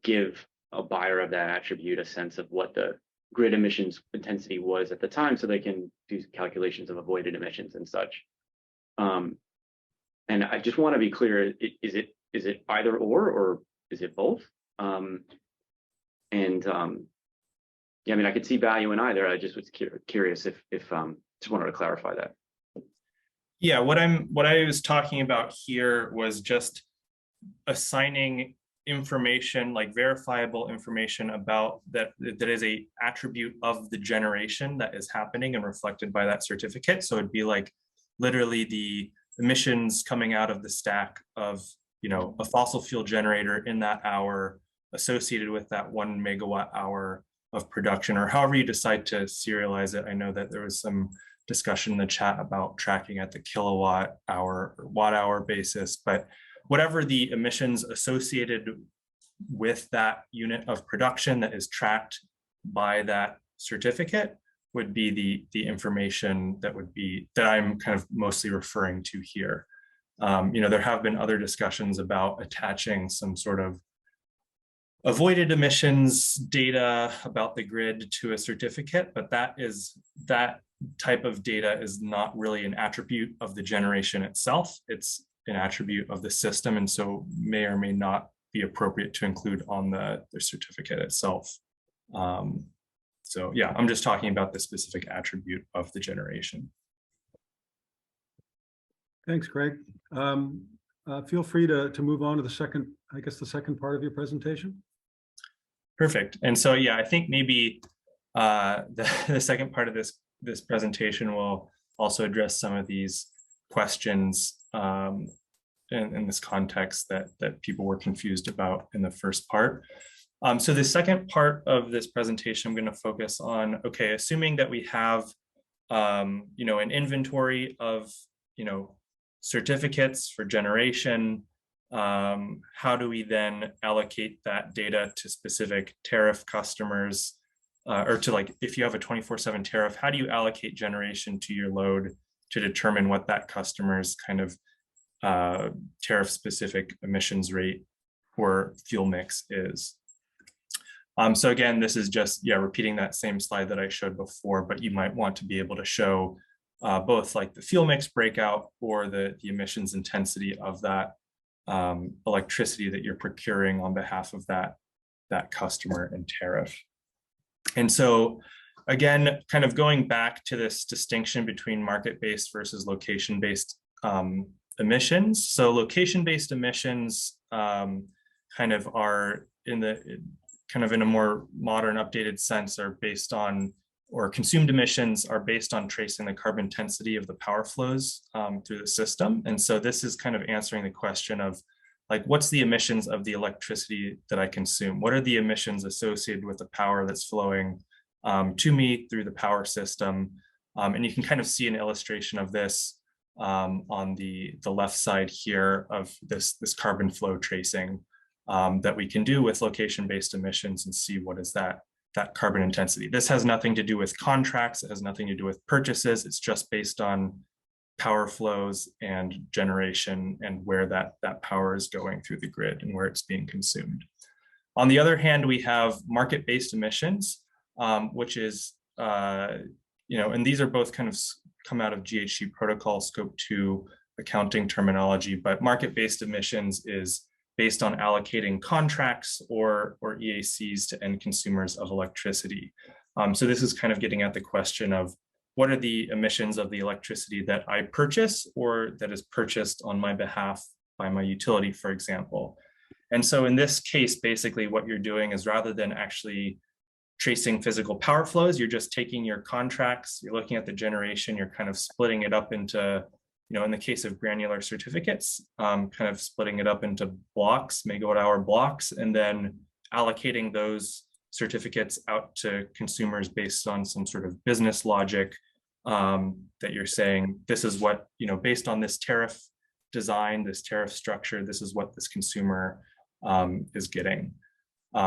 give a buyer of that attribute a sense of what the grid emissions intensity was at the time, so they can do calculations of avoided emissions and such. And I just want to be clear, is it either or is it both? Yeah, I mean, I could see value in either. I just was curious if just wanted to clarify that. Yeah, what I was talking about here was just assigning information, like verifiable information about that is a attribute of the generation that is happening and reflected by that certificate. So it'd be like literally the emissions coming out of the stack of a fossil fuel generator in that hour associated with that 1 megawatt hour of production, or however you decide to serialize it. I know that there was some discussion in the chat about tracking at the kilowatt hour or watt hour basis, but whatever the emissions associated with that unit of production that is tracked by that certificate would be the information that I'm kind of mostly referring to here. There have been other discussions about attaching some sort of avoided emissions data about the grid to a certificate, but that type of data is not really an attribute of the generation itself. It's an attribute of the system, and so may or may not be appropriate to include on the certificate itself. So yeah, I'm just talking about the specific attribute of the generation. Thanks, Greg. Feel free to move on to the second part of your presentation. Perfect. And so, yeah, I think maybe the second part of this presentation will also address some of these questions in this context that people were confused about in the first part. So the second part of this presentation, I'm going to focus on, okay, assuming that we have, an inventory of, certificates for generation, how do we then allocate that data to specific tariff customers, or to, like, if you have a 24/7 tariff, how do you allocate generation to your load to determine what that customer's kind of tariff specific emissions rate or fuel mix is. So again, this is just, repeating that same slide that I showed before, but you might want to be able to show both like the fuel mix breakout or the emissions intensity of that electricity that you're procuring on behalf of that customer and tariff. And so again, kind of going back to this distinction between market-based versus location-based emissions. So location-based emissions kind of are in a more modern, updated sense are based on, or consumed emissions are based on tracing the carbon intensity of the power flows through the system. And so this is kind of answering the question of like, what's the emissions of the electricity that I consume? What are the emissions associated with the power that's flowing to me through the power system? And you can kind of see an illustration of this on the left side here of this carbon flow tracing that we can do with location-based emissions and see what is that carbon intensity. This has nothing to do with contracts. It has nothing to do with purchases. It's just based on power flows and generation and where that power is going through the grid and where it's being consumed. On the other hand, we have market-based emissions, which is, and these are both kind of come out of GHG protocol scope 2 accounting terminology, but market-based emissions is based on allocating contracts or EACs to end consumers of electricity. So this is kind of getting at the question of what are the emissions of the electricity that I purchase or that is purchased on my behalf by my utility, for example. And so in this case, basically what you're doing is rather than actually tracing physical power flows, you're just taking your contracts, you're looking at the generation, you're kind of splitting it up into, in the case of granular certificates, kind of splitting it up into blocks, megawatt hour blocks, and then allocating those certificates out to consumers based on some sort of business logic that you're saying, this is what, based on this tariff design, this tariff structure, this is what this consumer is getting.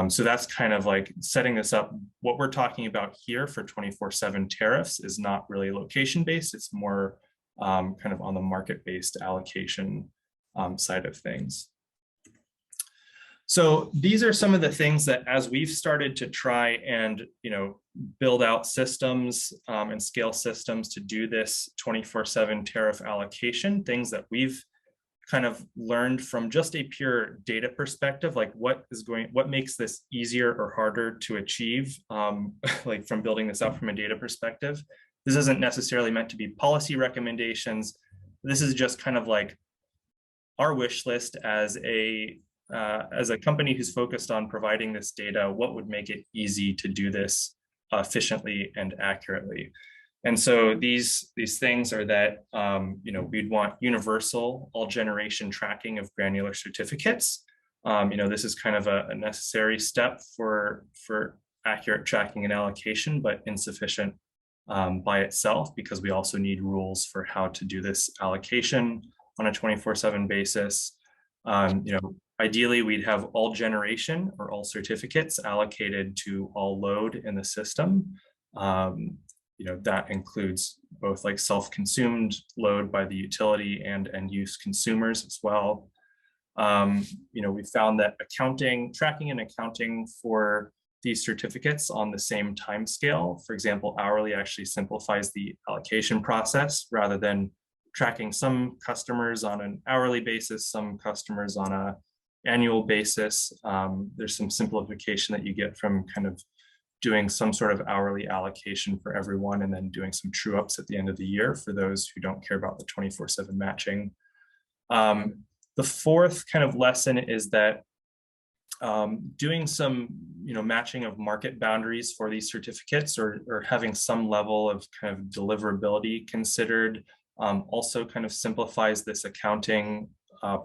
So that's kind of like setting this up. What we're talking about here for 24/7 tariffs is not really location-based, it's more kind of on the market-based allocation side of things. So these are some of the things that as we've started to try and build out systems and scale systems to do this 24/7 tariff allocation, things that we've kind of learned from just a pure data perspective, like what makes this easier or harder to achieve, like from building this out from a data perspective. This isn't necessarily meant to be policy recommendations. This is just kind of like our wish list as a company who's focused on providing this data, what would make it easy to do this efficiently and accurately. And so these things are that we'd want universal all generation tracking of granular certificates. This is kind of a necessary step for accurate tracking and allocation, but insufficient by itself, because we also need rules for how to do this allocation on a 24/7 basis. Ideally, we'd have all generation or all certificates allocated to all load in the system. That includes both like self-consumed load by the utility and end-use consumers as well. We found that tracking and accounting for these certificates on the same time scale, for example, hourly, actually simplifies the allocation process rather than tracking some customers on an hourly basis, some customers on an annual basis. There's some simplification that you get from kind of doing some sort of hourly allocation for everyone and then doing some true ups at the end of the year for those who don't care about the 24/7 matching. The fourth kind of lesson is that doing some matching of market boundaries for these certificates or having some level of kind of deliverability considered also kind of simplifies this accounting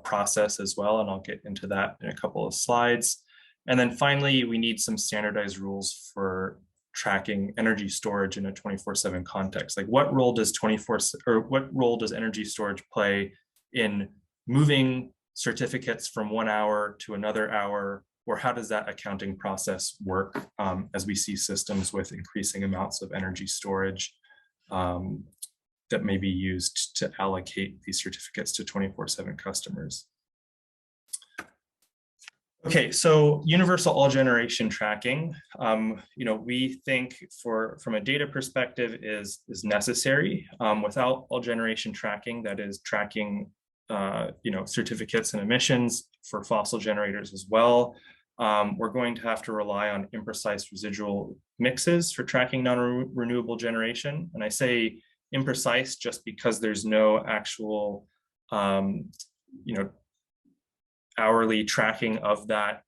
process as well. And I'll get into that in a couple of slides. And then finally, we need some standardized rules for tracking energy storage in a 24/7 context. Like what role does energy storage play in moving certificates from 1 hour to another hour, or how does that accounting process work as we see systems with increasing amounts of energy storage that may be used to allocate these certificates to 24/7 customers. Okay, so universal all generation tracking, we think from a data perspective is necessary. Without all generation tracking, that is tracking certificates and emissions for fossil generators as well, we're going to have to rely on imprecise residual mixes for tracking non-renewable generation. And I say imprecise just because there's no actual, hourly tracking of that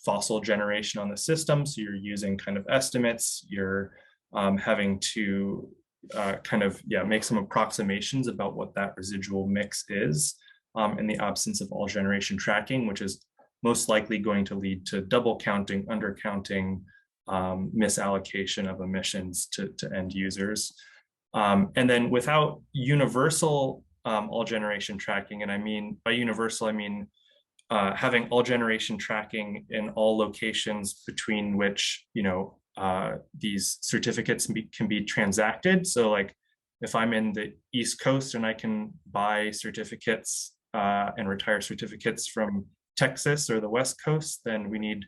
fossil generation on the system. So you're using kind of estimates, you're having to make some approximations about what that residual mix is in the absence of all generation tracking, which is most likely going to lead to double counting, undercounting, misallocation of emissions to end users. And then without universal all generation tracking, and I mean by universal, I mean having all generation tracking in all locations between which these certificates can be transacted. So like if I'm in the East Coast and I can buy certificates and retire certificates from Texas or the West Coast, then we need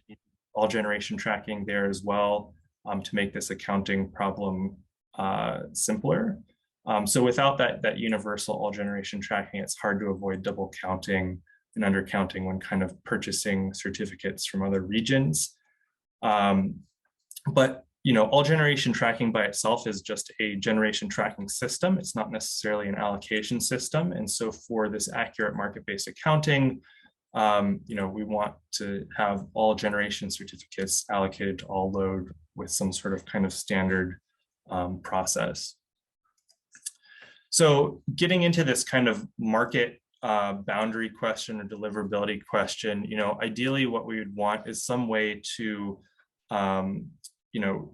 all generation tracking there as well to make this accounting problem simpler. So without that universal all generation tracking, it's hard to avoid double counting and undercounting when kind of purchasing certificates from other regions. But all generation tracking by itself is just a generation tracking system. It's not necessarily an allocation system. And so for this accurate market-based accounting, we want to have all generation certificates allocated to all load with some sort of kind of standard process. So getting into this kind of market boundary question or deliverability question, ideally what we would want is some way to,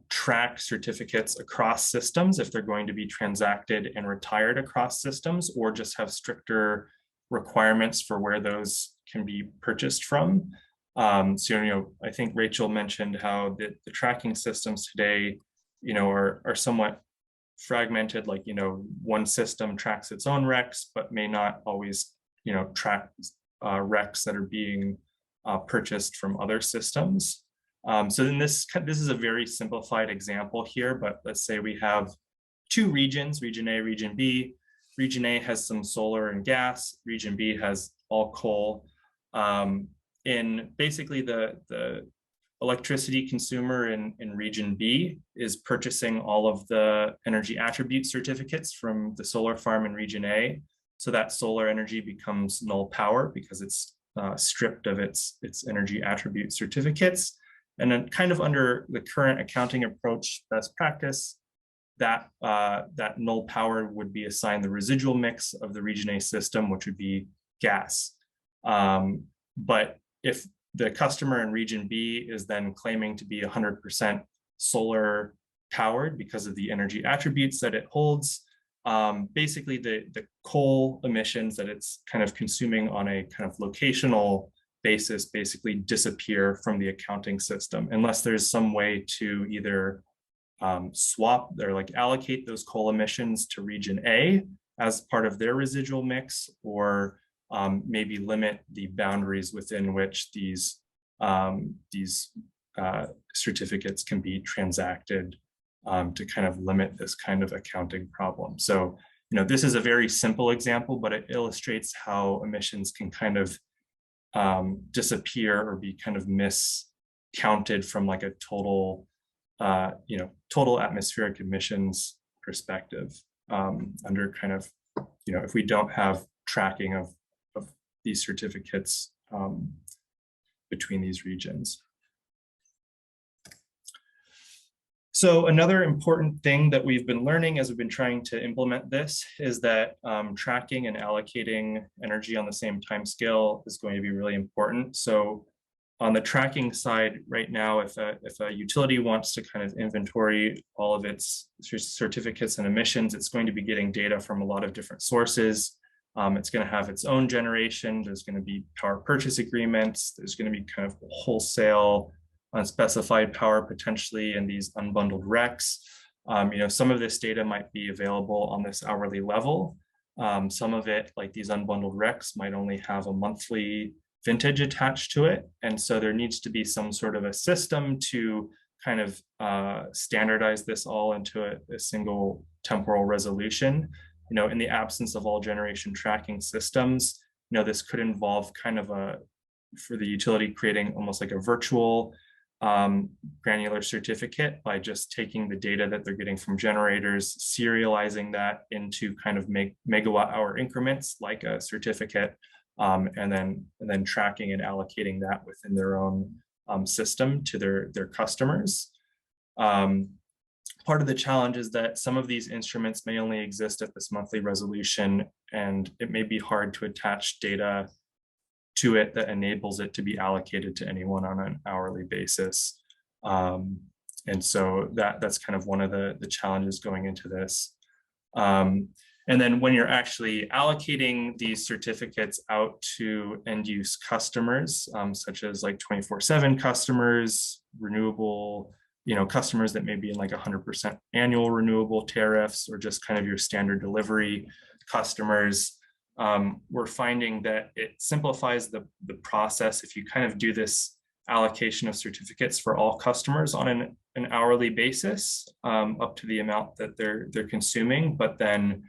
track certificates across systems if they're going to be transacted and retired across systems, or just have stricter requirements for where those can be purchased from. I think Rachel mentioned how the tracking systems today, are somewhat fragmented, like, one system tracks its own recs, but may not always, track recs that are being purchased from other systems. So then this is a very simplified example here, but let's say we have two regions, region A, region B. Region A has some solar and gas, region B has all coal. In basically the electricity consumer in region B is purchasing all of the energy attribute certificates from the solar farm in region A. So that solar energy becomes null power because it's stripped of its energy attribute certificates. And then kind of under the current accounting approach best practice, that null power would be assigned the residual mix of the region A system, which would be gas. But if the customer in region B is then claiming to be 100% solar powered because of the energy attributes that it holds, basically the coal emissions that it's kind of consuming on a kind of locational basis basically disappear from the accounting system, unless there's some way to either swap or like allocate those coal emissions to region A as part of their residual mix, or maybe limit the boundaries within which these certificates can be transacted to kind of limit this kind of accounting problem. So, this is a very simple example, but it illustrates how emissions can kind of disappear or be kind of miscounted from like a total, total atmospheric emissions perspective under kind of, if we don't have tracking of these certificates between these regions. So another important thing that we've been learning as we've been trying to implement this is that tracking and allocating energy on the same timescale is going to be really important. So on the tracking side right now, if a utility wants to kind of inventory all of its certificates and emissions, it's going to be getting data from a lot of different sources. It's going to have its own generation. There's going to be power purchase agreements. There's going to be kind of wholesale unspecified power potentially in these unbundled recs. Some of this data might be available on this hourly level. Some of it, like these unbundled recs, might only have a monthly vintage attached to it. And so there needs to be some sort of a system to kind of standardize this all into a single temporal resolution. In the absence of all generation tracking systems, this could involve kind of a for the utility creating almost like a virtual granular certificate by just taking the data that they're getting from generators, serializing that into kind of megawatt hour increments like a certificate, and then tracking and allocating that within their own system to their customers. Part of the challenge is that some of these instruments may only exist at this monthly resolution, and it may be hard to attach data to it that enables it to be allocated to anyone on an hourly basis. And so that's kind of one of the challenges going into this. And then when you're actually allocating these certificates out to end use customers, such as like 24/7 customers, renewable, customers that may be in like 100% annual renewable tariffs, or just kind of your standard delivery customers, we're finding that it simplifies the process if you kind of do this allocation of certificates for all customers on an hourly basis, up to the amount that they're consuming. But then,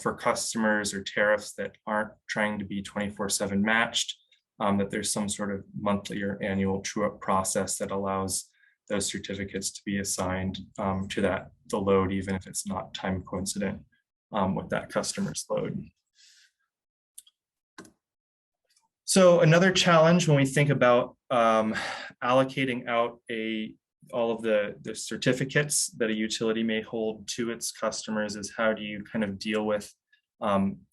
for customers or tariffs that aren't trying to be 24/7 matched, that there's some sort of monthly or annual true-up process that allows those certificates to be assigned to the load, even if it's not time coincident with that customer's load. So another challenge when we think about allocating out all of the certificates that a utility may hold to its customers is how do you kind of deal with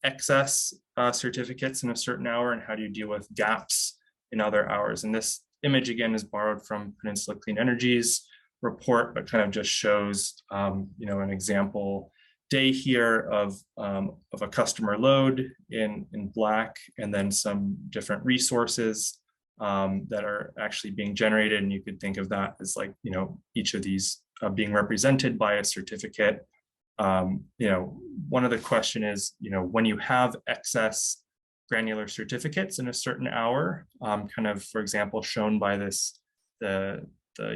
excess certificates in a certain hour, and how do you deal with gaps in other hours? And this image again is borrowed from Peninsula Clean Energy's report, but kind of just shows an example day here of a customer load in black, and then some different resources that are actually being generated. And you could think of that as like, each of these being represented by a certificate. One of the question is, when you have excess granular certificates in a certain hour, kind of, for example, shown by the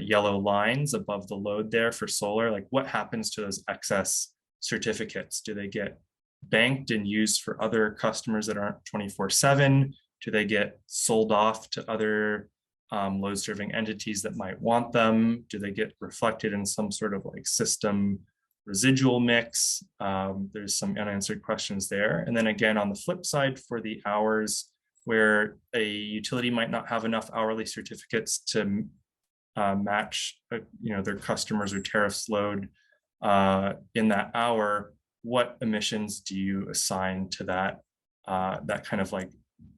yellow lines above the load there for solar, like what happens to those excess certificates? Do they get banked and used for other customers that aren't 24/7? Do they get sold off to other load serving entities that might want them? Do they get reflected in some sort of like system residual mix? There's some unanswered questions there. And then again, on the flip side, for the hours where a utility might not have enough hourly certificates to match their customers or tariffs load in that hour, what emissions do you assign to that kind of like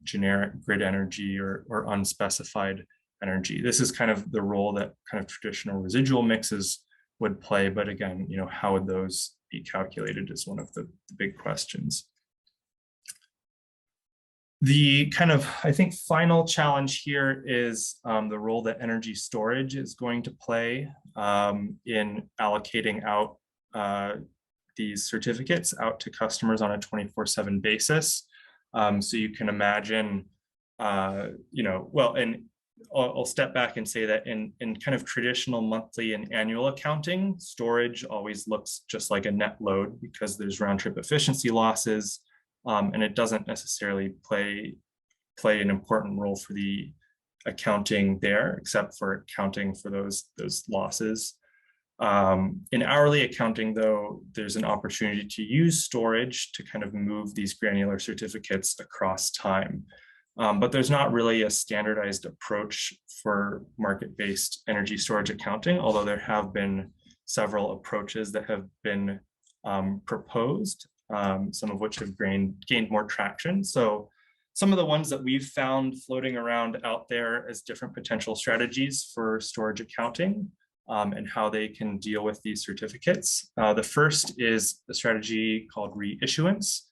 generic grid energy or unspecified energy? This is kind of the role that kind of traditional residual mixes would play, but again, how would those be calculated is one of the big questions. The kind of, I think, final challenge here is the role that energy storage is going to play in allocating out these certificates out to customers on a 24/7 basis. So you can imagine, and I'll step back and say that in kind of traditional monthly and annual accounting, storage always looks just like a net load because there's round trip efficiency losses, and it doesn't necessarily play an important role for the accounting there, except for accounting for those losses. In hourly accounting, though, there's an opportunity to use storage to kind of move these granular certificates across time. But there's not really a standardized approach for market-based energy storage accounting, although there have been several approaches that have been proposed, some of which have gained more traction. So some of the ones that we've found floating around out there as different potential strategies for storage accounting and how they can deal with these certificates. The first is a strategy called reissuance.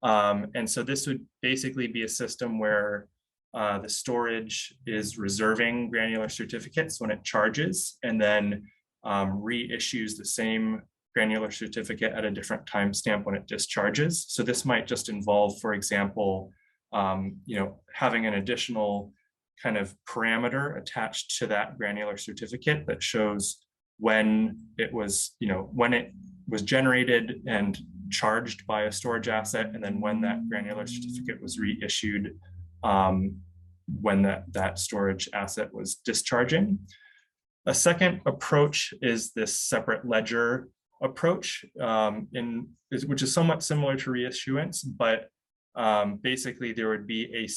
And so this would basically be a system where the storage is reserving granular certificates when it charges, and then reissues the same granular certificate at a different timestamp when it discharges. So this might just involve, for example, having an additional kind of parameter attached to that granular certificate that shows when it was generated and charged by a storage asset, and then when that granular certificate was reissued when that storage asset was discharging. A second approach is this separate ledger approach, which is somewhat similar to reissuance, but basically there would be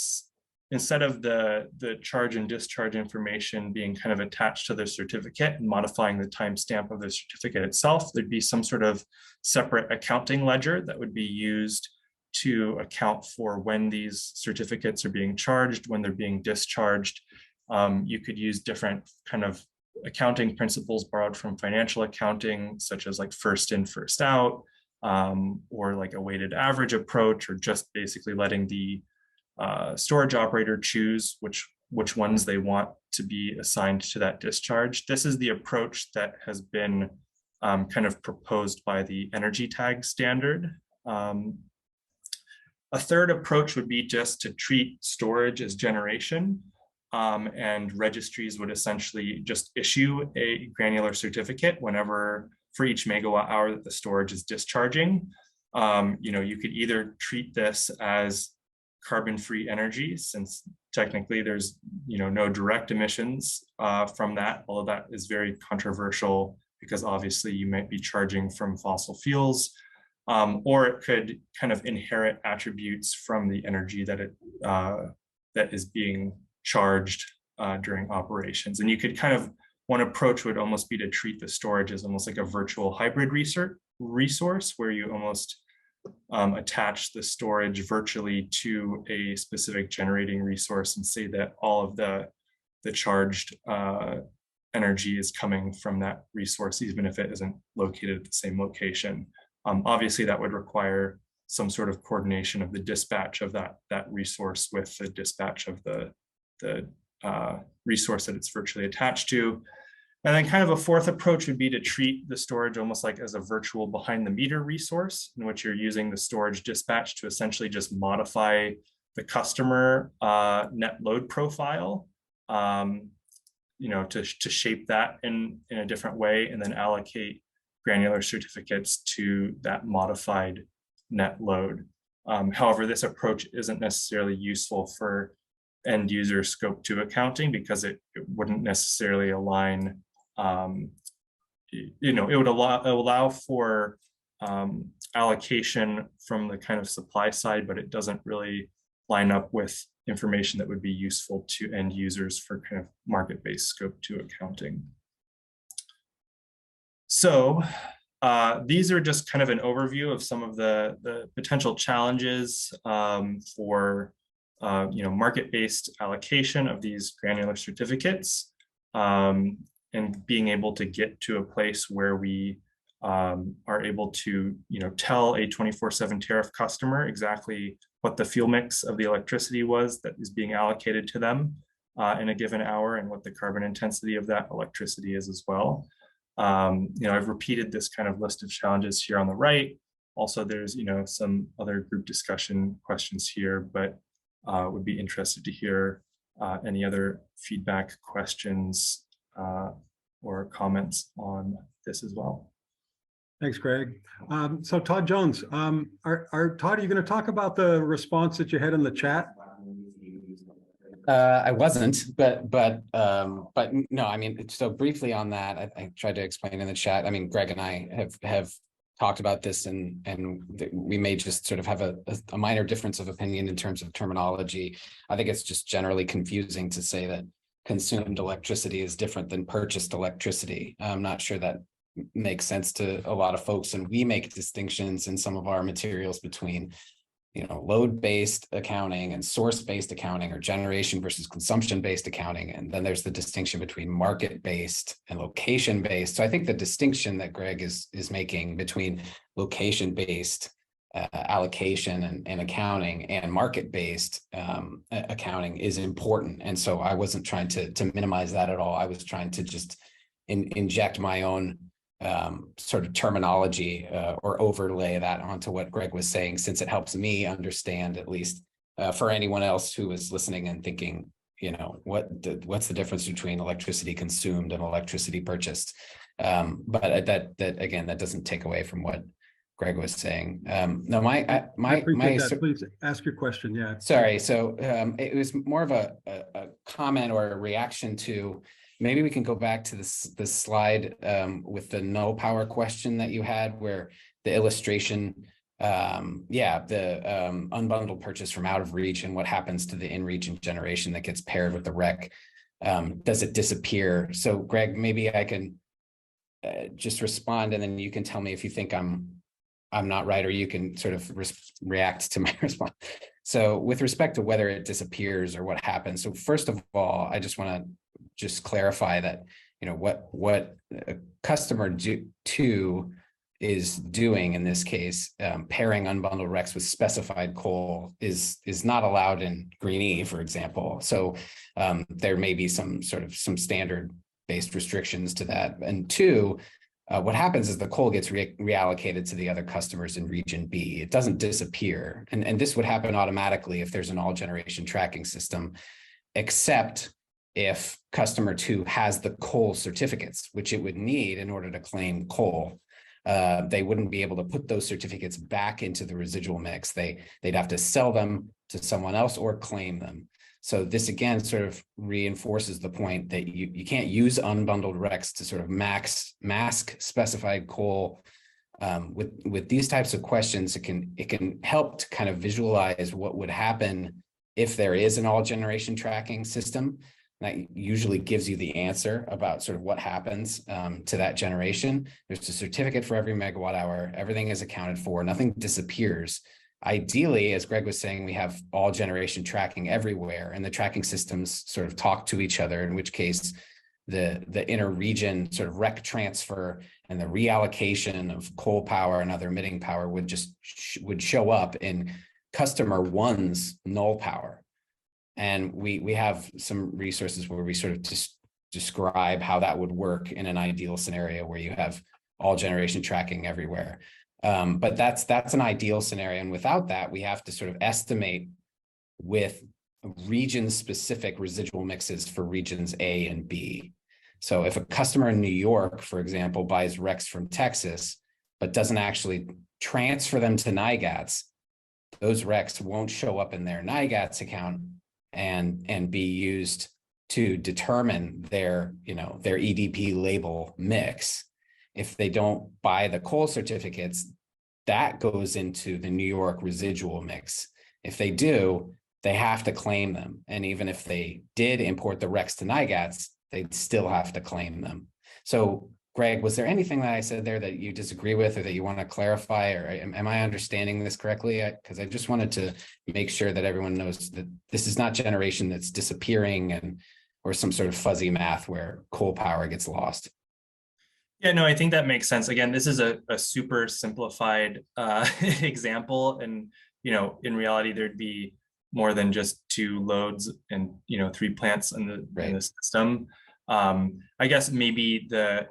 instead of the charge and discharge information being kind of attached to the certificate and modifying the timestamp of the certificate itself, there'd be some sort of separate accounting ledger that would be used to account for when these certificates are being charged, when they're being discharged. You could use different kind of accounting principles borrowed from financial accounting, such as like first in, first out, or like a weighted average approach, or just basically letting the storage operator choose which ones they want to be assigned to that discharge. This is the approach that has been kind of proposed by the energy tag standard. A third approach would be just to treat storage as generation, and registries would essentially just issue a granular certificate whenever for each megawatt hour that the storage is discharging. You could either treat this as carbon-free energy, since technically there's no direct emissions from that, although that is very controversial because obviously you might be charging from fossil fuels, or it could kind of inherit attributes from the energy that is being charged during operations. And you could one approach would almost be to treat the storage as almost like a virtual hybrid resource where you almost attach the storage virtually to a specific generating resource and say that all of the charged energy is coming from that resource, even if it isn't located at the same location. Obviously, that would require some sort of coordination of the dispatch of that resource with the dispatch of the resource that it's virtually attached to. And then kind of a fourth approach would be to treat the storage almost like as a virtual behind the meter resource, in which you're using the storage dispatch to essentially just modify the customer net load profile, to shape that in a different way, and then allocate granular certificates to that modified net load. However, this approach isn't necessarily useful for end user scope 2 accounting because it wouldn't necessarily align. It would allow for allocation from the kind of supply side, but it doesn't really line up with information that would be useful to end users for kind of market-based scope 2 accounting. So these are just kind of an overview of some of the potential challenges for market-based allocation of these granular certificates, and being able to get to a place where we are able to tell a 24/7 tariff customer exactly what the fuel mix of the electricity was that is being allocated to them in a given hour, and what the carbon intensity of that electricity is as well. I've repeated this kind of list of challenges here on the right. Also, there's some other group discussion questions here, but would be interested to hear any other feedback, questions, or comments on this as well. Thanks, Greg. So Todd Jones, Todd, are you going to talk about the response that you had in the chat? I wasn't, but no, I mean, so briefly on that, I tried to explain in the chat. I mean, Greg and I have talked about this, and we may just sort of have a minor difference of opinion in terms of terminology. I think it's just generally confusing to say that consumed electricity is different than purchased electricity. I'm not sure that makes sense to a lot of folks, and we make distinctions in some of our materials between load-based accounting and source-based accounting, or generation versus consumption-based accounting. And then there's the distinction between market-based and location-based. So I think the distinction that Greg is making between location-based allocation and accounting and market-based accounting is important. And so I wasn't trying to minimize that at all. I was trying to just inject my own sort of terminology or overlay that onto what Greg was saying, since it helps me understand, at least for anyone else who is listening and thinking, what's the difference between electricity consumed and electricity purchased. But that again, that doesn't take away from what Greg was saying. No, my I appreciate that. so- Please ask your question. Yeah. Sorry. So it was more of a comment or a reaction to, maybe we can go back to this slide with the null power question that you had, where the illustration, the unbundled purchase from out of reach and what happens to the in-region generation that gets paired with the rec. Does it disappear? So Greg, maybe I can just respond, and then you can tell me if you think I'm not right, or you can sort of react to my response. So with respect to whether it disappears or what happens. So first of all, I just want to just clarify that, what a customer two is doing in this case, pairing unbundled recs with specified coal is not allowed in Green E, for example. So there may be some standard based restrictions to that. And two, what happens is the coal gets reallocated to the other customers in region B. It doesn't disappear. And this would happen automatically if there's an all generation tracking system, except if customer two has the coal certificates, which it would need in order to claim coal. They wouldn't be able to put those certificates back into the residual mix. They'd have to sell them to someone else or claim them. So this again sort of reinforces the point that you can't use unbundled recs to sort of mask specified coal. With these types of questions, it can help to kind of visualize what would happen if there is an all generation tracking system. That usually gives you the answer about sort of what happens to that generation. There's a certificate for every megawatt hour. Everything is accounted for. Nothing disappears. Ideally, as Greg was saying, we have all generation tracking everywhere, and the tracking systems sort of talk to each other, in which case the inner region sort of rec transfer and the reallocation of coal power and other emitting power would show up in customer one's null power. And we have some resources where we sort of just describe how that would work in an ideal scenario where you have all generation tracking everywhere. But that's an ideal scenario. And without that, we have to sort of estimate with region specific residual mixes for regions A and B. So if a customer in New York, for example, buys RECs from Texas, but doesn't actually transfer them to NIGATs, those RECs won't show up in their NIGATs account and be used to determine their EDP label mix. If they don't buy the coal certificates, that goes into the New York residual mix. If they do, they have to claim them. And even if they did import the RECs to NIGATs, they'd still have to claim them. So Greg, was there anything that I said there that you disagree with or that you want to clarify, or am I understanding this correctly? Because I just wanted to make sure that everyone knows that this is not generation that's disappearing or some sort of fuzzy math where coal power gets lost. Yeah, no, I think that makes sense. Again, this is a super simplified example, and in reality, there'd be more than just 2 loads and 3 plants in the system. I guess maybe the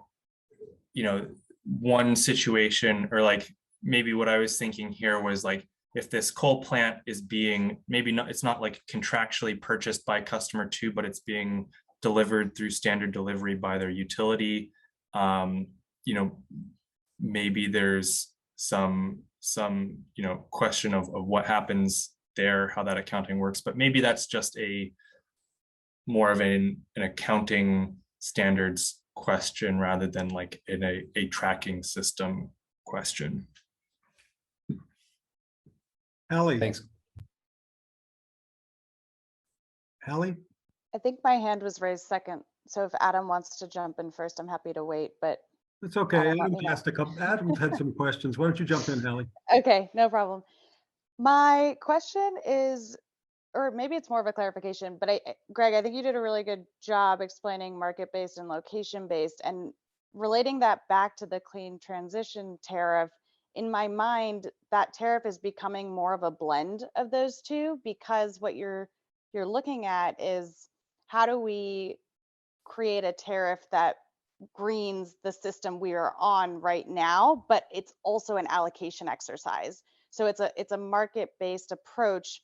one situation, or like maybe what I was thinking here was like, if this coal plant is being it's not like contractually purchased by customer 2, but it's being delivered through standard delivery by their utility. Maybe there's some question of what happens there, how that accounting works, but maybe that's just a more of an accounting standards question rather than like in a tracking system question. Hallie. Thanks. Hallie? I think my hand was raised second. So if Adam wants to jump in first, I'm happy to wait, but. It's okay. Adam, Adam's had some questions. Why don't you jump in, Hallie? Okay, no problem. My question is, or maybe it's more of a clarification, but Greg, I think you did a really good job explaining market-based and location-based, and relating that back to the clean transition tariff. In my mind, that tariff is becoming more of a blend of those two, because what you're looking at is, how do we create a tariff that greens the system we are on right now, but it's also an allocation exercise. So it's a market-based approach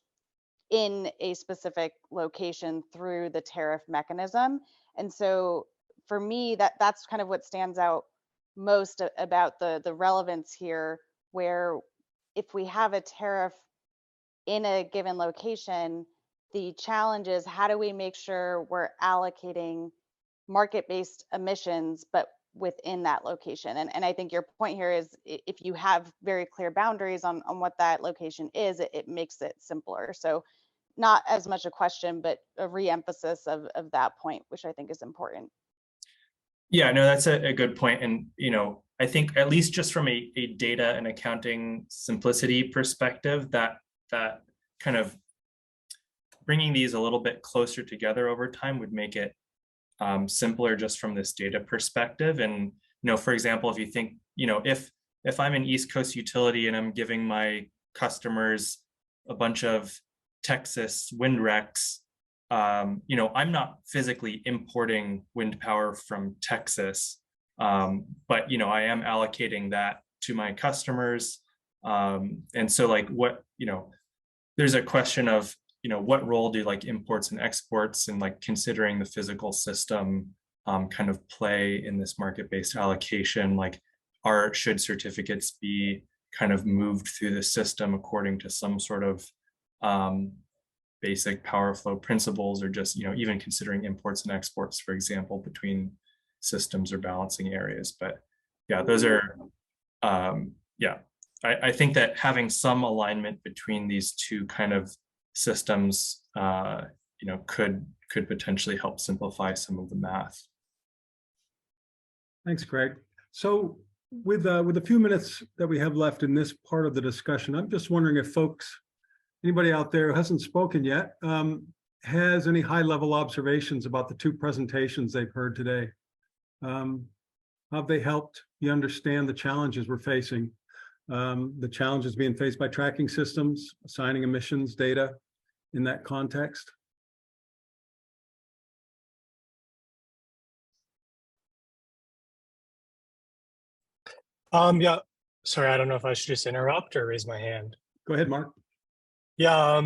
in a specific location through the tariff mechanism. And so for me, that's kind of what stands out most about the relevance here where if we have a tariff in a given location, the challenge is how do we make sure we're allocating market-based emissions, but within that location? And I think your point here is if you have very clear boundaries on what that location is, it makes it simpler. So not as much a question, but a re-emphasis of that point, which I think is important. Yeah, no, that's a good point. And, I think at least just from a data and accounting simplicity perspective, that kind of bringing these a little bit closer together over time would make it simpler just from this data perspective. And, for example, if you think, if I'm an East Coast utility and I'm giving my customers a bunch of Texas wind recs, I'm not physically importing wind power from Texas, but, I am allocating that to my customers. And so like what, there's a question of, what role do like imports and exports and like considering the physical system kind of play in this market-based allocation? Like, should certificates be kind of moved through the system according to some sort of basic power flow principles, or just, even considering imports and exports, for example, between systems or balancing areas? But yeah, those are, I think that having some alignment between these two kind of systems, could potentially help simplify some of the math. Thanks, Greg. So with a few minutes that we have left in this part of the discussion, I'm just wondering if anybody out there who hasn't spoken yet, has any high-level observations about the two presentations they've heard today. How have they helped you understand the challenges we're facing? The challenges being faced by tracking systems, assigning emissions data in that context? Yeah, sorry, I don't know if I should just interrupt or raise my hand. Go ahead, Mark. Yeah,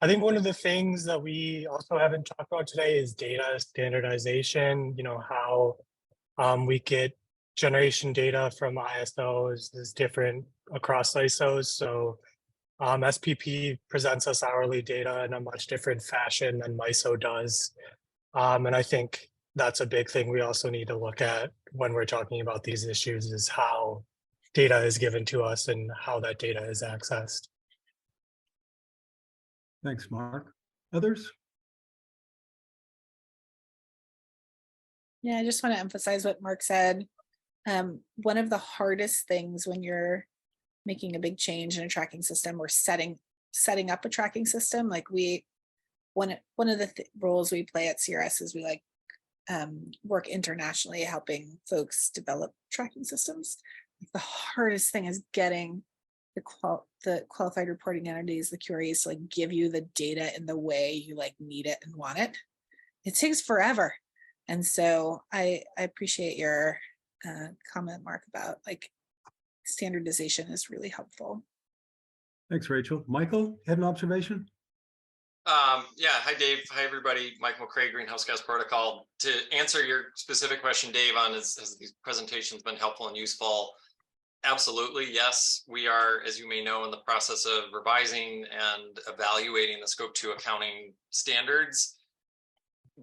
I think one of the things that we also haven't talked about today is data standardization, how we get generation data from ISOs is different across ISOs. So SPP presents us hourly data in a much different fashion than MISO does. And I think that's a big thing we also need to look at when we're talking about these issues, is how data is given to us and how that data is accessed. Thanks, Mark. Others? Yeah, I just want to emphasize what Mark said. One of the hardest things when you're making a big change in a tracking system or setting up a tracking system, like one of the roles we play at CRS is we work internationally helping folks develop tracking systems. The hardest thing is getting the qualified reporting entities, the QREs, to give you the data in the way you need it and want it. It takes forever. And so I appreciate your comment, Mark, about standardization is really helpful. Thanks, Rachel. Michael, you had an observation? Yeah, hi Dave, hi everybody. Michael McCrae, Greenhouse Gas Protocol. To answer your specific question, Dave, on has these presentations been helpful and useful? Absolutely, yes. We are, as you may know, in the process of revising and evaluating the Scope 2 accounting standards.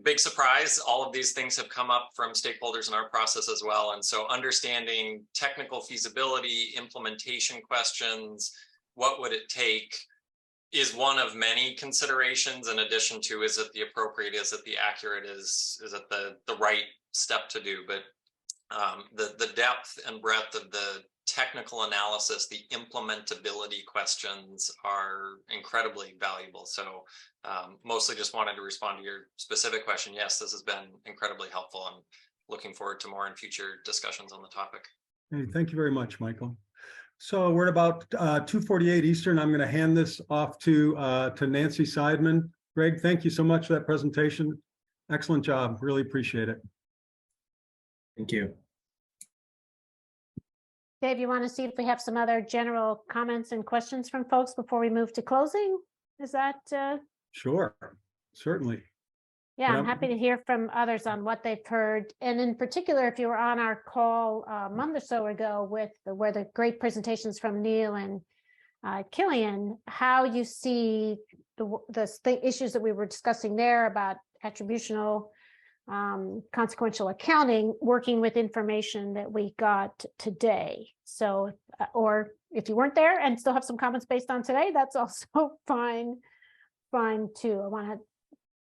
Big surprise, all of these things have come up from stakeholders in our process as well. And so understanding technical feasibility, implementation questions, what would it take, is one of many considerations, in addition to, is it the appropriate, is it the accurate, is it the right step to do? But the depth and breadth of the technical analysis, the implementability questions are incredibly valuable. So mostly just wanted to respond to your specific question. Yes, this has been incredibly helpful. I'm looking forward to more in future discussions on the topic. Hey, thank you very much, Michael. So we're at about 2:48 Eastern. I'm going to hand this off to Nancy Seidman. Greg, thank you so much for that presentation. Excellent job. Really appreciate it. Thank you. Dave, you want to see if we have some other general comments and questions from folks before we move to closing? Is that? Sure, certainly. Yeah, But I'm happy to hear from others on what they've heard. And in particular, if you were on our call a month or so ago with where the great presentations from Neil and Killian, how you see the issues that we were discussing there about attributional consequential accounting working with information that we got today. So, or if you weren't there and still have some comments based on today, that's also fine too. I want to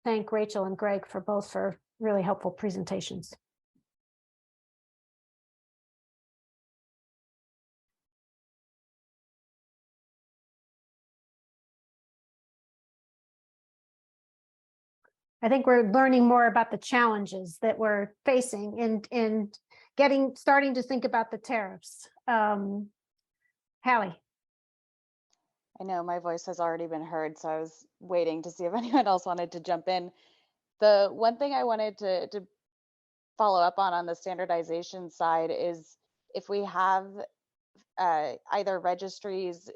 thank Rachel and Greg for both for really helpful presentations. I think we're learning more about the challenges that we're facing and starting to think about the tariffs. Hallie. I know my voice has already been heard, so I was waiting to see if anyone else wanted to jump in. The one thing I wanted to follow up on the standardization side is if we have either registries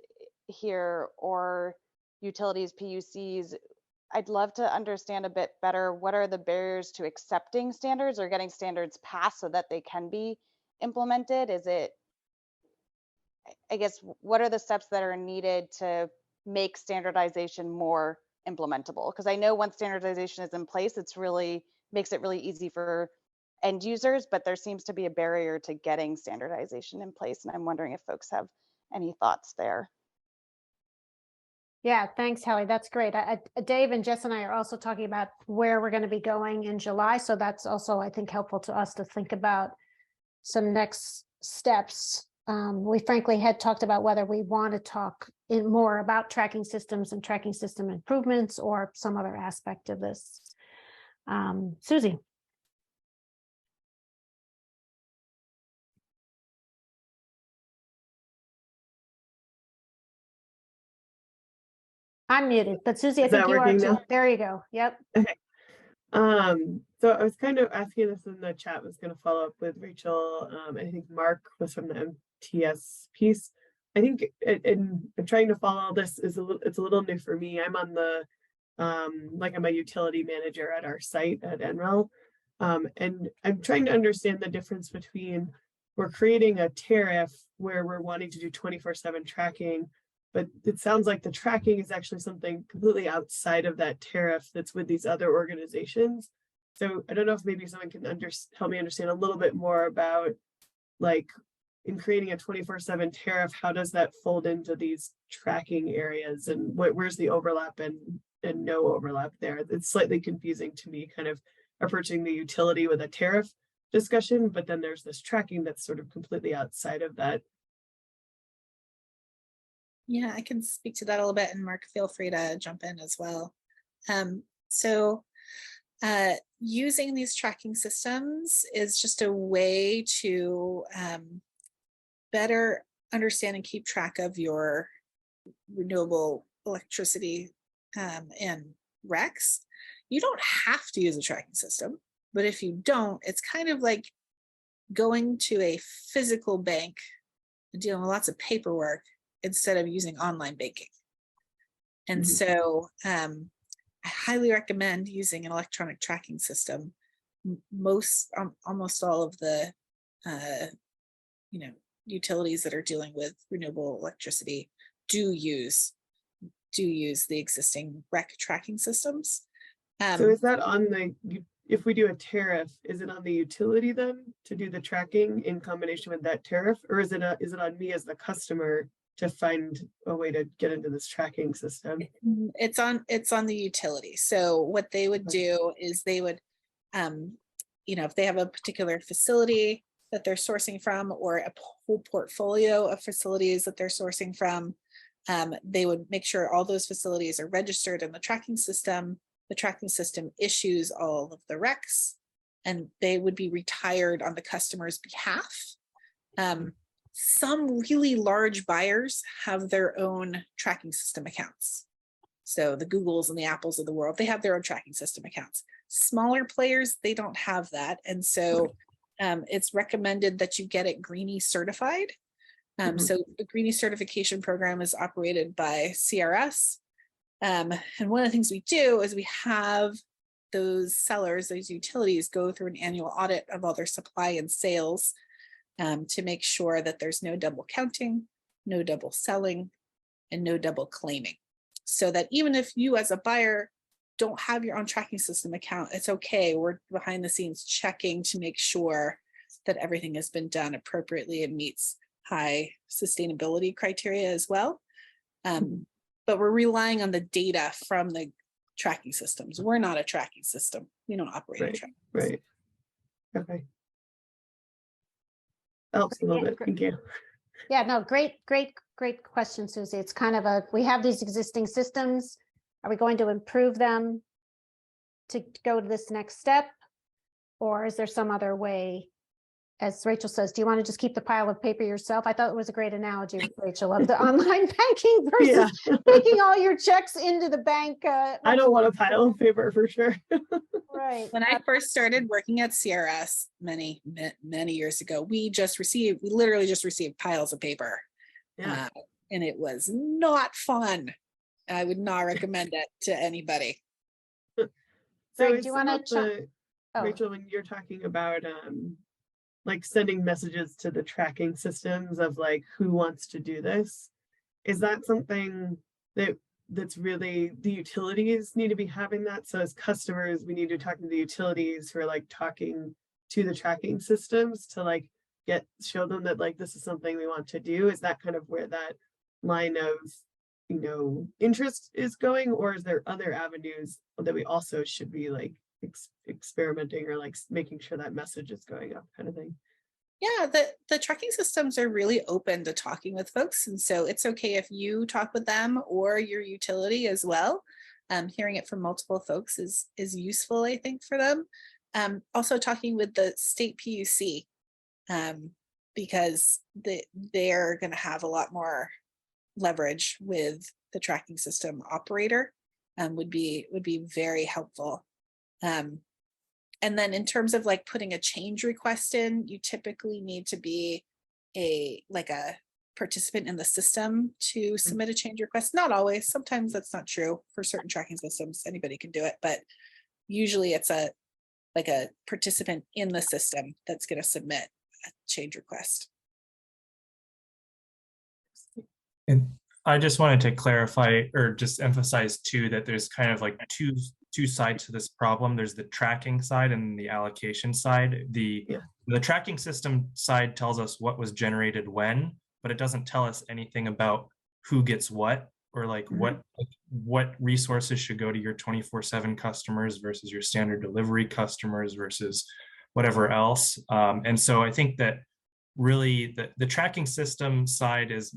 here or utilities, PUCs, I'd love to understand a bit better what are the barriers to accepting standards or getting standards passed so that they can be implemented? Is it, I guess, what are the steps that are needed to make standardization more implementable? Because I know once standardization is in place, makes it really easy for end users, but there seems to be a barrier to getting standardization in place. And I'm wondering if folks have any thoughts there. Yeah, thanks, Hallie. That's great. Dave and Jess and I are also talking about where we're going to be going in July. So that's also, I think, helpful to us to think about some next steps. We frankly had talked about whether we want to talk more about tracking systems and tracking system improvements or some other aspect of this. Susie. I'm muted, but Susie, I think you are too. There you go. Yep. Okay. So I was kind of asking this in the chat, was going to follow up with Rachel. I think Mark was from the MTS piece. I think, and I'm trying to follow this, it's a little new for me. I'm on the, like I'm a utility manager at our site at NREL. And I'm trying to understand the difference between we're creating a tariff where we're wanting to do 24/7 tracking, but it sounds like the tracking is actually something completely outside of that tariff that's with these other organizations. So I don't know if maybe someone can help me understand a little bit more about, like, in creating a 24/7 tariff, how does that fold into these tracking areas, and where's the overlap and no overlap there? It's slightly confusing to me, kind of approaching the utility with a tariff discussion, but then there's this tracking that's sort of completely outside of that. Yeah, I can speak to that a little bit, and Mark, feel free to jump in as well. So using these tracking systems is just a way to better understand and keep track of your renewable electricity and RECs. You don't have to use a tracking system, but if you don't, it's kind of like going to a physical bank and dealing with lots of paperwork instead of using online banking. And so I highly recommend using an electronic tracking system. Almost all of the utilities that are dealing with renewable electricity do use the existing REC tracking systems. So is that on if we do a tariff, is it on the utility then to do the tracking in combination with that tariff, or is it on me as the customer to find a way to get into this tracking system? It's on the utility. So what they would do is they would, if they have a particular facility that they're sourcing from, or a whole portfolio of facilities that they're sourcing from, they would make sure all those facilities are registered in the tracking system. The tracking system issues all of the RECs, and they would be retired on the customer's behalf. Some really large buyers have their own tracking system accounts. So the Googles and the Apples of the world, they have their own tracking system accounts. Smaller players, they don't have that. And so it's recommended that you get it Greenie certified. So the Greenie certification program is operated by CRS. And one of the things we do is we have those sellers, those utilities go through an annual audit of all their supply and sales to make sure that there's no double counting, no double selling, and no double claiming. So that even if you as a buyer don't have your own tracking system account, it's okay. We're behind the scenes checking to make sure that everything has been done appropriately and meets high sustainability criteria as well. But we're relying on the data from the tracking systems. We're not a tracking system. We don't operate a tracking system. Right. Okay. Helps a little bit. Thank you. Yeah, no, great question, Susie. It's kind of we have these existing systems. Are we going to improve them to go to this next step? Or is there some other way? As Rachel says, do you want to just keep the pile of paper yourself? I thought it was a great analogy, Rachel, of the online banking versus taking all your checks into the bank. I don't want a pile of paper for sure. Right. When I first started working at CRS many years ago, we literally just received piles of paper. Yeah. And it was not fun. I would not recommend it to anybody. So Greg, do you want to Rachel, when you're talking about like sending messages to the tracking systems of like who wants to do this, is that something that's really the utilities need to be having that? So as customers, we need to talk to the utilities who are like talking to the tracking systems to like show them that like this is something we want to do. Is that kind of where that line of interest is going, or is there other avenues that we also should be like experimenting or like making sure that message is going up, kind of thing? Yeah, the tracking systems are really open to talking with folks. And so it's okay if you talk with them or your utility as well. Hearing it from multiple folks is useful, I think, for them. Also talking with the state PUC, because they're going to have a lot more leverage with the tracking system operator, would be very helpful. And then in terms of like putting a change request in, you typically need to be a participant in the system to submit a change request. Not always, sometimes that's not true. For certain tracking systems, anybody can do it, but usually it's a participant in the system that's going to submit a change request. And I just wanted to clarify or just emphasize too that there's kind of like two sides to this problem. There's the tracking side and the allocation side. The tracking system side tells us what was generated when, but it doesn't tell us anything about who gets what, or like what resources should go to your 24/7 customers versus your standard delivery customers versus whatever else. And so I think that really the tracking system side is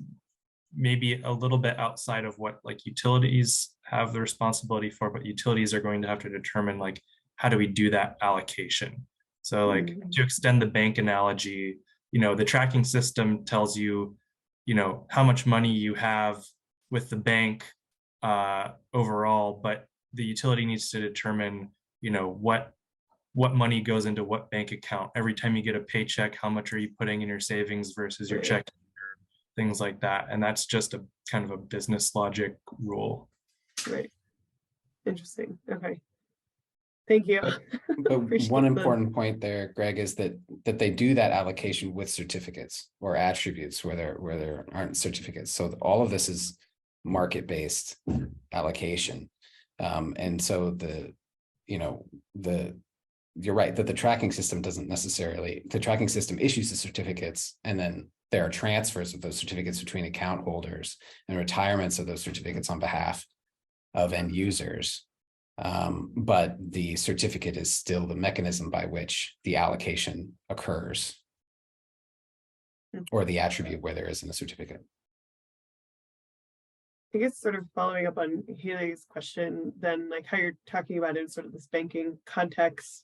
maybe a little bit outside of what like utilities have the responsibility for, but utilities are going to have to determine like, how do we do that allocation? So like to extend the bank analogy, the tracking system tells you, how much money you have with the bank overall, but the utility needs to determine, what money goes into what bank account. Every time you get a paycheck, how much are you putting in your savings versus your checking? Things like that. And that's just a kind of a business logic rule. Right. Interesting. Okay. Thank you. But one important point there, Greg, is that they do that allocation with certificates or attributes where there aren't certificates. So all of this is market-based allocation. And so you're right that the tracking system the tracking system issues the certificates, and then there are transfers of those certificates between account holders and retirements of those certificates on behalf of end users. But the certificate is still the mechanism by which the allocation occurs, or the attribute where there isn't a certificate. I guess sort of following up on Haley's question, then like how you're talking about it in sort of this banking context,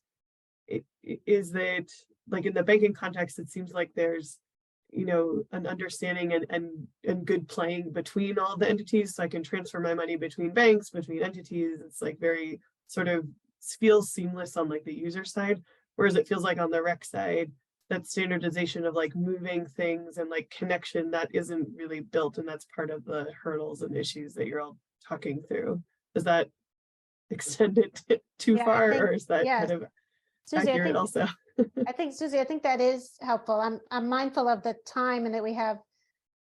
is that like in the banking context, it seems like there's an understanding and good playing between all the entities, so I can transfer my money between banks, between entities. It's like very sort of feels seamless on like the user side, whereas it feels like on the rec side, that standardization of like moving things and like connection, that isn't really built, and that's part of the hurdles and issues that you're all talking through. Is that extend it too Yeah, I far, think- or is that yeah. kind of Susie, I accurate think, also? Susie, I think that is helpful. I'm mindful of the time and that we have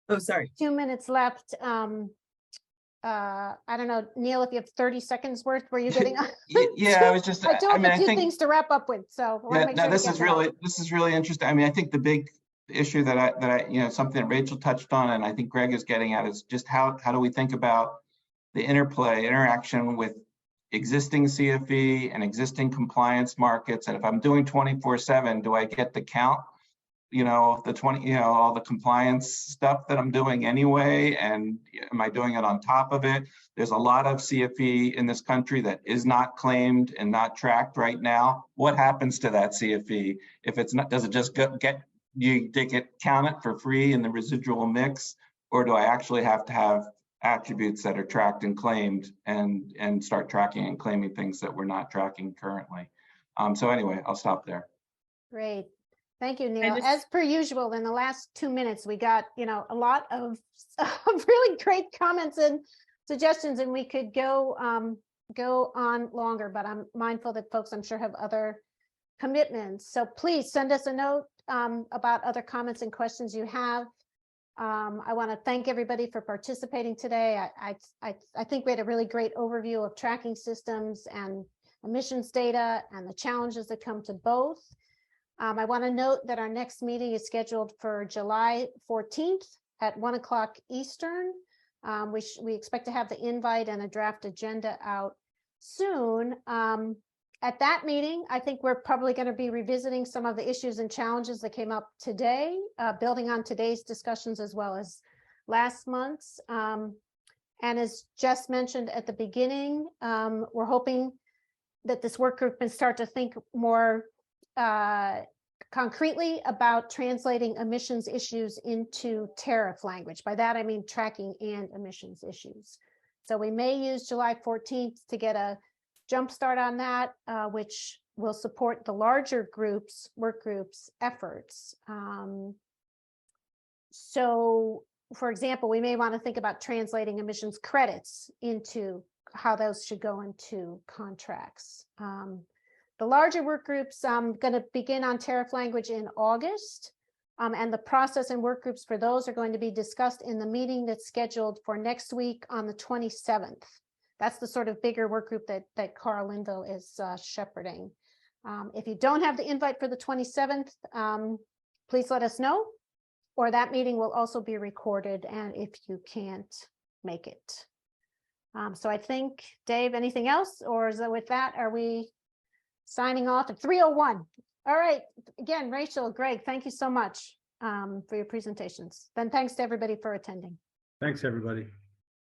Oh, sorry. 2 minutes left. I don't know, Neil, if you have 30 seconds worth, were you getting? Yeah, I was just, I do I have mean, a I few think, things to wrap up with, so I want yeah, to make no, sure we this get is to that. really interesting. I mean, I think the big issue that I, you know, something that Rachel touched on, and I think Greg is getting at, is just how do we think about the interaction with existing CFE and existing compliance markets? And if I'm doing 24/7, do I get the count, you know, the 20, you know, all the compliance stuff that I'm doing anyway? And am I doing it on top of it? There's a lot of CFE in this country that is not claimed and not tracked right now. What happens to that CFE? If it's not, does it just get counted for free in the residual mix? Or do I actually have to have attributes that are tracked and claimed and start tracking and claiming things that we're not tracking currently? So anyway, I'll stop there. Great. Thank you, Neil. just- As per usual, in the last 2 minutes, we got, you know, a lot of really great comments and suggestions, and we could go on longer, but I'm mindful that folks, I'm sure, have other commitments. So please send us a note about other comments and questions you have. I want to thank everybody for participating today. I think we had a really great overview of tracking systems and emissions data and the challenges that come to both. I want to note that our next meeting is scheduled for July 14th at 1 o'clock Eastern. We expect to have the invite and a draft agenda out soon. At that meeting, I think we're probably going to be revisiting some of the issues and challenges that came up today, building on today's discussions as well as last month's. And as Jess mentioned at the beginning, we're hoping that this work group can start to think more concretely about translating emissions issues into tariff language. By that, I mean tracking and emissions issues. So we may use July 14th to get a jump start on that, which will support the larger work groups efforts. So, for example, we may want to think about translating emissions credits into how those should go into contracts. The larger work groups, I'm going to begin on tariff language in August, and the process and work groups for those are going to be discussed in the meeting that's scheduled for next week on the 27th. That's the sort of bigger work group that Carl Linville is shepherding. If you don't have the invite for the 27th, please let us know, or that meeting will also be recorded, and if you can't make it. So I think, Dave, anything else, or is it with that, are we signing off at 3:01? All right. Again, Rachel, Greg, thank you so much for your presentations. Then thanks to everybody for attending. Thanks, everybody.